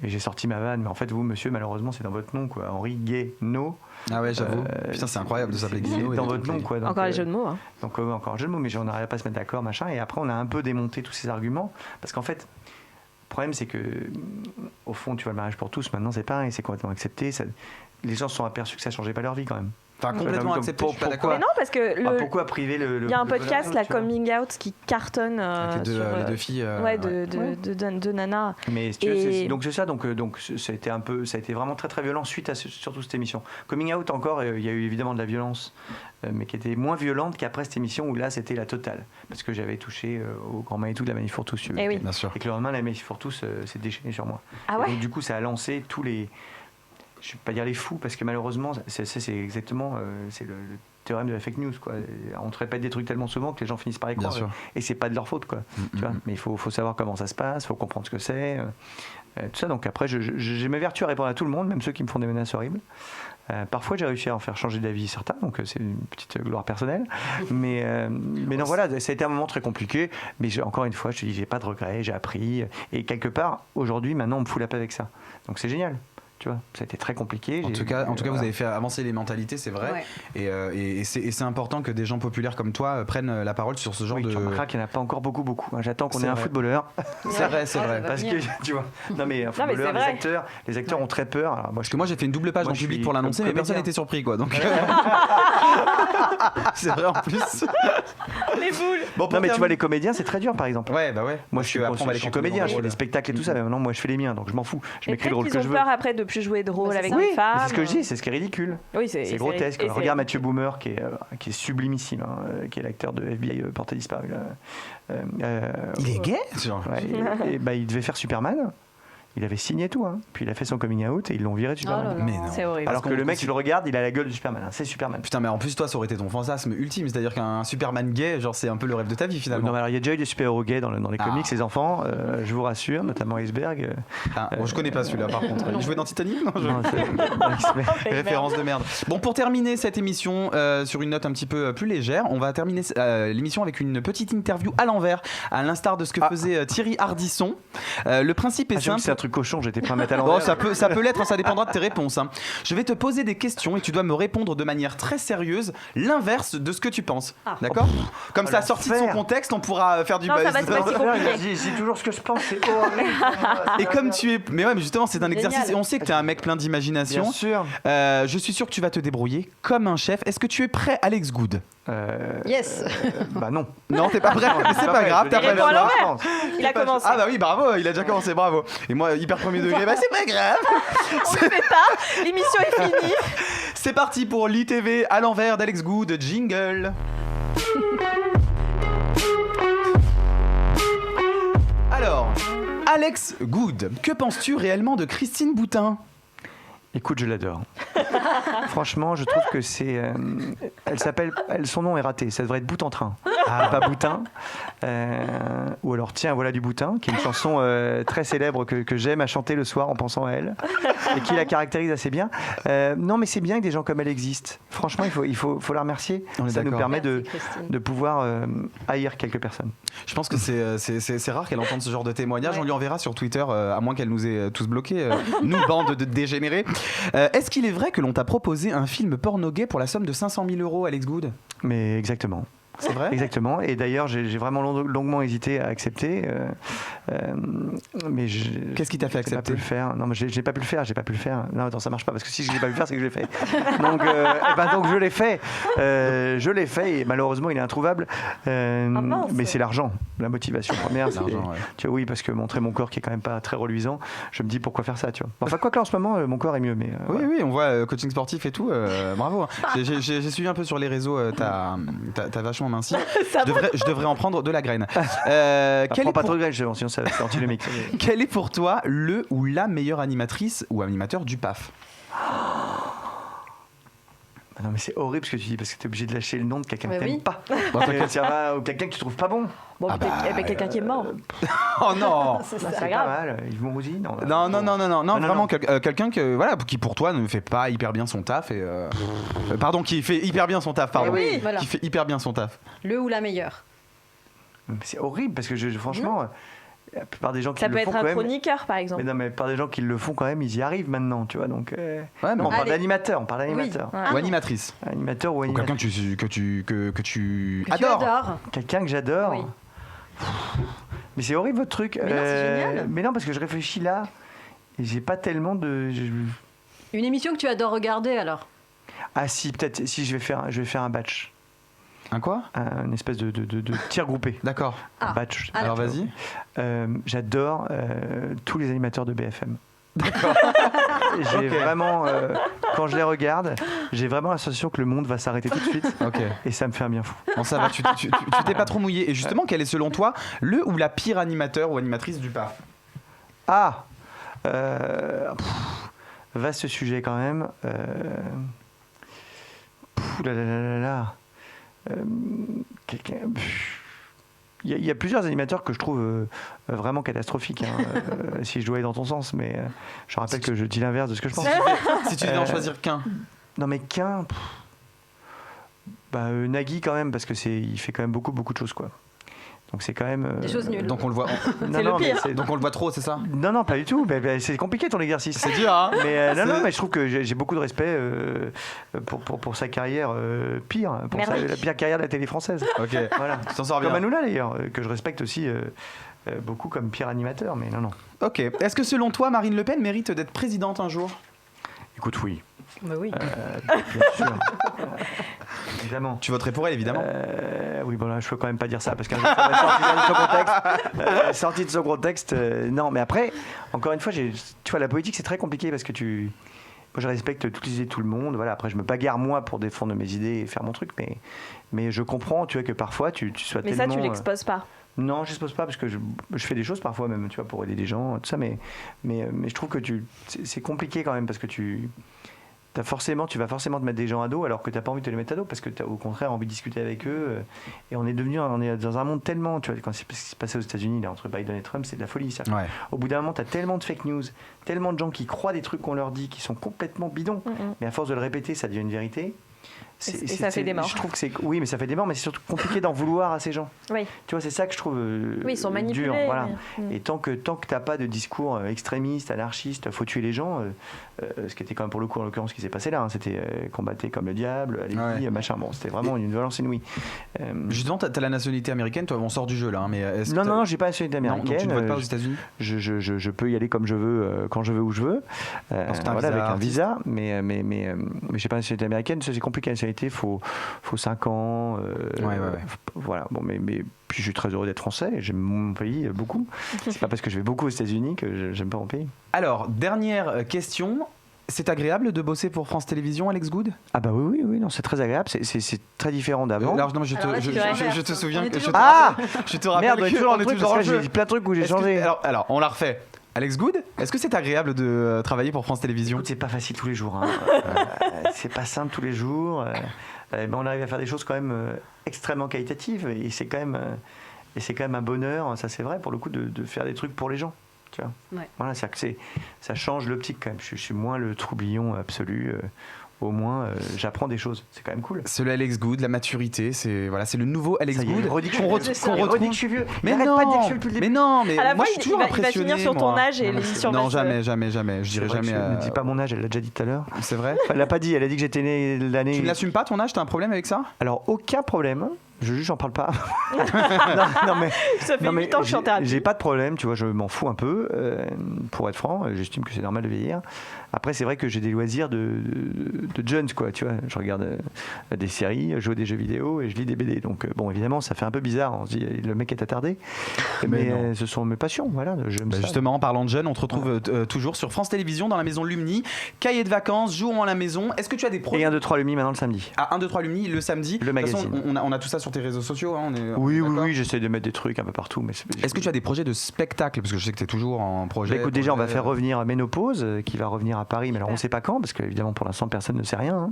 j'ai sorti ma vanne, mais en fait, vous, monsieur, malheureusement, c'est dans votre nom, quoi. Henri Guénaud. Ah ouais, j'avoue. Putain, c'est incroyable de s'appeler Guénaud. Dans votre nom, quoi. Donc, encore les jeux de mots. Hein. Donc, encore un jeu de mots, mais on n'arrivait pas à se mettre d'accord, machin. Et après, on a un peu démonté tous ces arguments, parce qu'en fait, le problème, c'est que, au fond, tu vois, le mariage pour tous, maintenant, c'est pareil, c'est complètement accepté. Les gens se sont aperçus que ça changeait pas leur vie, quand même. Enfin, complètement accepté, je suis pas d'accord. Mais non, parce que pourquoi priver le il y a un podcast, la Coming Out, qui cartonne avec les deux filles. De Nana. Mais si tu veux, donc c'est ça. Donc ça a été vraiment très très violent suite à surtout cette émission. Coming Out encore, il y a eu évidemment de la violence, mais qui était moins violente qu'après cette émission où là c'était la totale, parce que j'avais touché au grand Manitou de la Manif pour tous. Tu veux. Et oui. Bien sûr. Et que le lendemain la Manif pour tous s'est déchaînée sur moi. Ah ouais. Et donc du coup ça a lancé tous les je vais pas dire les fous, parce que malheureusement, c'est exactement c'est le théorème de la fake news, quoi. On te répète des trucs tellement souvent que les gens finissent par y croire. Et c'est pas de leur faute, quoi. Tu vois, mais il faut savoir comment ça se passe, il faut comprendre ce que c'est. Tout ça, donc après, j'ai mes vertus à répondre à tout le monde, même ceux qui me font des menaces horribles. Parfois, j'ai réussi à en faire changer d'avis certains, donc c'est une petite gloire personnelle. Mais non, voilà, ça a été un moment très compliqué. Mais encore une fois, je te dis, j'ai pas de regrets, j'ai appris. Et quelque part, aujourd'hui, maintenant, on me fout la paix avec ça. Donc c'est génial. Tu vois, ça a été très compliqué. En tout cas, vous avez fait avancer les mentalités, c'est vrai. Ouais. Et c'est important que des gens populaires comme toi prennent la parole sur ce genre de. Tu remarqueras qu'il n'y en a pas encore beaucoup. J'attends qu'on ait un footballeur. C'est vrai. Parce que tu vois, non mais un footballeur, les acteurs ont très peur. Alors, parce que moi, j'ai fait une double page en public pour l'annoncer, mais personne n'était surpris, quoi. Donc. C'est vrai en plus. Les boules. Bon, non mais tu vois, les comédiens, c'est très dur, par exemple. Ouais, bah ouais. Moi, je suis comédien, je fais des spectacles et tout ça. Mais maintenant, moi, je fais les miens, donc je m'en fous. Je m'écris le rôle que je veux. Peur après de plus jouer de rôle avec des femmes. C'est ce que je dis, c'est ce qui est ridicule. Oui, c'est grotesque. Regarde Mathieu Boomer qui est sublimissime, qui est l'acteur de FBI porté disparu. Il est gay il devait faire Superman. Il avait signé tout, puis il a fait son coming out et ils l'ont viré de Superman. Mais non. C'est horrible. Alors que le mec, il le regarde, il a la gueule du Superman. C'est Superman. Putain, mais en plus, toi, ça aurait été ton fantasme ultime. C'est-à-dire qu'un Superman gay, genre, c'est un peu le rêve de ta vie finalement. Non, mais alors il y a déjà eu des super-héros gays dans les comics, les enfants, je vous rassure, notamment Iceberg. Bon, je connais pas celui-là par contre. Il jouait dans Titanic ? Non, référence de merde. Bon, pour terminer cette émission sur une note un petit peu plus légère, on va terminer l'émission avec une petite interview à l'envers, à l'instar de ce que faisait Thierry Ardisson. Le principe est simple. C'est un truc cochon, j'étais pas mettre à l'envers. Bon, ça peut l'être, ça dépendra de tes réponses. Je vais te poser des questions et tu dois me répondre de manière très sérieuse l'inverse de ce que tu penses. D'accord ? Comme ça, sorti de son contexte, on pourra faire du buzz. Ça va être pas si compliqué. C'est toujours ce que je pense, c'est horrible. Et comme tu es. Mais ouais, mais justement, c'est un exercice. Et on sait que tu es un mec plein d'imagination. Bien sûr. Je suis sûr que tu vas te débrouiller comme un chef. Est-ce que tu es prêt, Alex Good ? Yes. Bah non. Non, t'es pas prêt. Mais c'est pas grave, t'as pas le droit. Il a commencé. Ah bah oui, bravo, il a déjà commencé, bravo. Et moi, hyper premier degré, bah c'est pas grave. On ne fait pas, l'émission est finie. C'est parti pour l'ITV à l'envers d'Alex Good, jingle. Alors, Alex Good, que penses-tu réellement de Christine Boutin ? Écoute, je l'adore. Franchement, je trouve que c'est. Son nom est raté. Ça devrait être Bout en train. Pas Boutin. Ou alors, tiens, voilà du Boutin, qui est une chanson très célèbre que j'aime à chanter le soir en pensant à elle et qui la caractérise assez bien. Non, mais c'est bien que des gens comme elle existent. Franchement, il faut la remercier. Ça nous permet de pouvoir haïr quelques personnes. Je pense que c'est rare qu'elle entende ce genre de témoignage. Ouais. On lui enverra sur Twitter, à moins qu'elle nous ait tous bloqués, nous, bande de dégénérés. Est-ce qu'il est vrai que l'on t'a proposé un film porno gay pour la somme de 500 000 €, Alex Good ? Mais exactement. C'est vrai ? Exactement. Et d'ailleurs, j'ai vraiment longuement hésité à accepter. Mais qu'est-ce qui t'a fait accepter ? Pas pu le faire. Non, mais j'ai pas pu le faire. Non, attends, ça marche pas parce que si je l'ai pas pu le faire, c'est que je l'ai fait. Donc je l'ai fait. Je l'ai fait et malheureusement, il est introuvable. Mais c'est l'argent, la motivation première. C'est l'argent, ouais. Tu vois, oui, parce que montrer mon corps qui est quand même pas très reluisant, je me dis pourquoi faire ça, tu vois. Enfin, quoi que là en ce moment, mon corps est mieux, mais. Oui, on voit coaching sportif et tout. Bravo. J'ai suivi un peu sur les réseaux. T'as vachement minci. Je devrais en prendre de la graine. Prends pas trop de graine, sinon ça va sortir le mix. Quelle est pour toi le ou la meilleure animatrice ou animateur du PAF ? Non mais c'est horrible ce que tu dis parce que t'es obligé de lâcher le nom de quelqu'un que t'aimes pas. Bon, ou quelqu'un que tu trouves pas bon. Bon, quelqu'un qui est mort. Oh non. C'est pas mal. Yves Mourouzi, non, vraiment quelqu'un qui pour toi ne fait pas hyper bien son taf et qui fait hyper bien son taf, pardon. Oui, voilà. Qui fait hyper bien son taf. Le ou la meilleure. C'est horrible parce que franchement. La plupart des gens qui ça le peut font être un quand chroniqueur par exemple. Mais non, mais la plupart des gens qui le font quand même, ils y arrivent maintenant, tu vois. Donc, on parle d'animateur, Oui. Ou animatrice. Animateur ou animatrice. Quelqu'un que tu adores. Quelqu'un que j'adore. Oui. Mais c'est horrible votre truc. Mais non, c'est génial. Mais non, parce que je réfléchis là et j'ai pas tellement de. Une émission que tu adores regarder alors ? Ah si, peut-être. Si je vais faire un batch. Un quoi ? Une espèce de tir groupé. D'accord. Un batch. Alors vas-y. J'adore tous les animateurs de BFM. D'accord. J'ai vraiment, quand je les regarde, j'ai vraiment la sensation que le monde va s'arrêter tout de suite. Okay. Et ça me fait un bien fou. Bon, ça va, tu t'es pas trop mouillé. Et justement, quel est selon toi le ou la pire animateur ou animatrice du PAF ? Vaste sujet quand même. Il y a plusieurs animateurs que je trouve vraiment catastrophiques, si je dois aller dans ton sens, mais je rappelle que je dis l'inverse de ce que je pense. Si tu devais en choisir qu'un. Non mais qu'un... Nagui quand même, parce qu'il fait quand même beaucoup de choses, quoi. Donc c'est quand même... Des choses nulles. Donc on le voit. C'est le pire. Donc on le voit trop, c'est ça? Non, pas du tout. C'est compliqué ton exercice. C'est dur, hein? Mais mais je trouve que j'ai beaucoup de respect pour sa carrière pire, la pire carrière de la télé française. Ok. Voilà. Tu t'en sors bien. Comme Hanouna d'ailleurs, que je respecte aussi beaucoup comme pire animateur, mais non. Ok. Est-ce que selon toi, Marine Le Pen mérite d'être présidente un jour? Écoute, oui. Bah oui. Bien sûr. Évidemment. Tu voterais pour elle, évidemment. Oui, bon là, je peux quand même pas dire ça parce qu'un jour, sorti de son contexte. Non, mais après, encore une fois, tu vois, la politique, c'est très compliqué parce que moi, je respecte toutes les idées de tout le monde. Voilà. Après, je me bagarre moi pour défendre mes idées et faire mon truc, mais je comprends, tu vois, que parfois, tu sois tellement. Mais ça, tu l'exposes pas. Non, je l'expose pas parce que je fais des choses parfois même, tu vois, pour aider des gens, tout ça. Mais je trouve que c'est compliqué quand même parce que tu vas forcément te mettre des gens à dos alors que tu n'as pas envie de te les mettre à dos parce que tu as au contraire envie de discuter avec eux. Et on est dans un monde tellement, tu vois, quand c'est ce qui s'est passé aux États-Unis là, entre Biden et Trump, c'est de la folie ça. Ouais. Au bout d'un moment, tu as tellement de fake news, tellement de gens qui croient des trucs qu'on leur dit qui sont complètement bidons, mais à force de le répéter, ça devient une vérité. Et ça fait des morts. Je trouve que oui, mais ça fait des morts, mais c'est surtout compliqué d'en vouloir à ces gens. Oui. Tu vois, c'est ça que je trouve ils sont manipulés. dur. Voilà. Et tant que t'as pas de discours extrémiste, anarchiste, faut tuer les gens. Ce qui était quand même pour le coup en l'occurrence ce qui s'est passé là, c'était combattre comme le diable, allez-y, machin. Bon, c'était vraiment une violence inouïe. Justement, t'as la nationalité américaine, toi, on sort du jeu là, mais non, j'ai pas la nationalité américaine. Donc tu ne votes pas aux États-Unis. Je peux y aller comme je veux, quand je veux, où je veux. Voilà, avec un visa, mais j'ai pas la nationalité américaine. C'est compliqué la nationalité. Faut 5 ans. Voilà. Bon, mais puis je suis très heureux d'être français. J'aime mon pays beaucoup. C'est pas parce que je vais beaucoup aux États-Unis que j'aime pas mon pays. Alors, dernière question. C'est agréable de bosser pour France Télévisions, Alex Good? Ah bah oui, non, c'est très agréable. C'est très différent d'avant. Alors non, je te souviens que je te rappelle merde, on est toujours en jeu. J'ai plein de trucs où j'ai changé. Alors, on la refait. Alex Good, est-ce que c'est agréable de travailler pour France Télévisions? Écoute, c'est pas facile tous les jours. C'est pas simple tous les jours. On arrive à faire des choses quand même extrêmement qualitatives et c'est quand même un bonheur, ça c'est vrai pour le coup, de faire des trucs pour les gens. Tu vois. Ouais. Voilà, c'est-à-dire que ça change l'optique quand même. Je suis moins le troublion absolu. Au moins, j'apprends des choses. C'est quand même cool. C'est le Alex Good, la maturité. C'est le nouveau Alex Good. On redit que je suis vieux. Mais non, pas de dire que je suis le plus début. Mais non, mais à la moi fois, je suis toujours impressionné. Il va finir sur ton âge et l'émission. Non, jamais. Je dirais jamais. Ne dis pas mon âge. Elle l'a déjà dit tout à l'heure. C'est vrai. Elle l'a pas dit. Elle a dit que j'étais né l'année. Tu ne l'assumes pas ton âge? T'as un problème avec ça? Alors aucun problème. J'en parle pas. mais ça fait 8 ans que je suis en thérapie. J'ai pas de problème, tu vois, je m'en fous un peu, pour être franc, j'estime que c'est normal de vieillir. Après, c'est vrai que j'ai des loisirs de jeunes, quoi, tu vois. Je regarde des séries, je joue à des jeux vidéo et je lis des BD. Donc, bon, évidemment, ça fait un peu bizarre. On se dit, le mec est attardé. Mais ce sont mes passions, voilà. Justement, en parlant de jeunes, on te retrouve toujours sur France Télévisions dans la maison Lumni. Cahier de vacances, jouons à la maison. Est-ce que tu as des projets? Et 1, 2, 3 Lumni maintenant le samedi. Ah, 1, 2, 3 Lumni le samedi. Le magazine. De toute façon, on a tout ça sur tes réseaux sociaux. Hein, oui, j'essaie de mettre des trucs un peu partout. Mais est-ce que tu as des projets de spectacle? Parce que je sais que tu es toujours en projet. Écoute, déjà, on va faire revenir Ménopause, qui va revenir à Paris, mais alors on ne sait pas quand, parce que évidemment pour l'instant personne ne sait rien.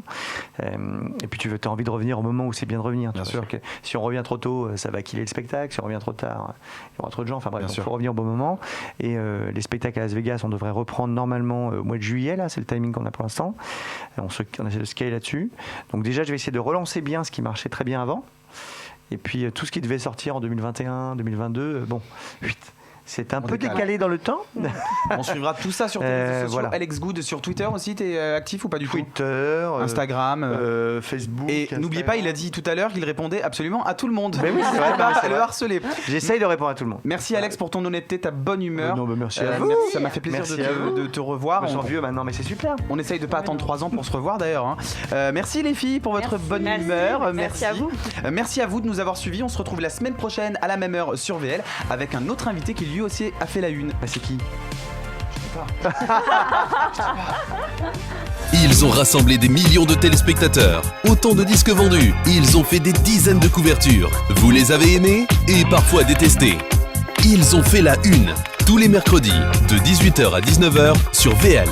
Et puis tu as envie de revenir au moment où c'est bien de revenir. Bien sûr. Que si on revient trop tôt, ça va killer le spectacle. Si on revient trop tard, il y aura trop de gens. Enfin bref, il faut revenir au bon moment. Et les spectacles à Las Vegas, on devrait reprendre normalement au mois de juillet. Là, c'est le timing qu'on a pour l'instant. On essaie de scaler là-dessus. Donc déjà, je vais essayer de relancer bien ce qui marchait très bien avant. Et puis tout ce qui devait sortir en 2021, 2022, bon, c'est un peu décalé dans le temps. On suivra tout ça sur tes réseaux sociaux. Voilà. Alex Good sur Twitter aussi, t'es actif ou pas du tout? Twitter, Instagram, Facebook. Et n'oubliez pas, il a dit tout à l'heure qu'il répondait absolument à tout le monde. Mais oui, c'est vrai, c'est le harcelé. J'essaye de répondre à tout le monde. Merci Alex pour ton honnêteté, ta bonne humeur. Merci à vous. Ça m'a fait plaisir de te revoir. Je suis vieux maintenant, mais c'est super. On essaye de pas attendre 3 ans pour se revoir d'ailleurs. Hein. Merci les filles pour votre bonne humeur. Merci à vous. Merci à vous de nous avoir suivis. On se retrouve la semaine prochaine à la même heure sur VL avec un autre invité qui lui aussi a fait la une. Bah c'est qui? Je sais pas. Ils ont rassemblé des millions de téléspectateurs, autant de disques vendus. Ils ont fait des dizaines de couvertures. Vous les avez aimés et parfois détestés. Ils ont fait la une tous les mercredis de 18h à 19h sur VL.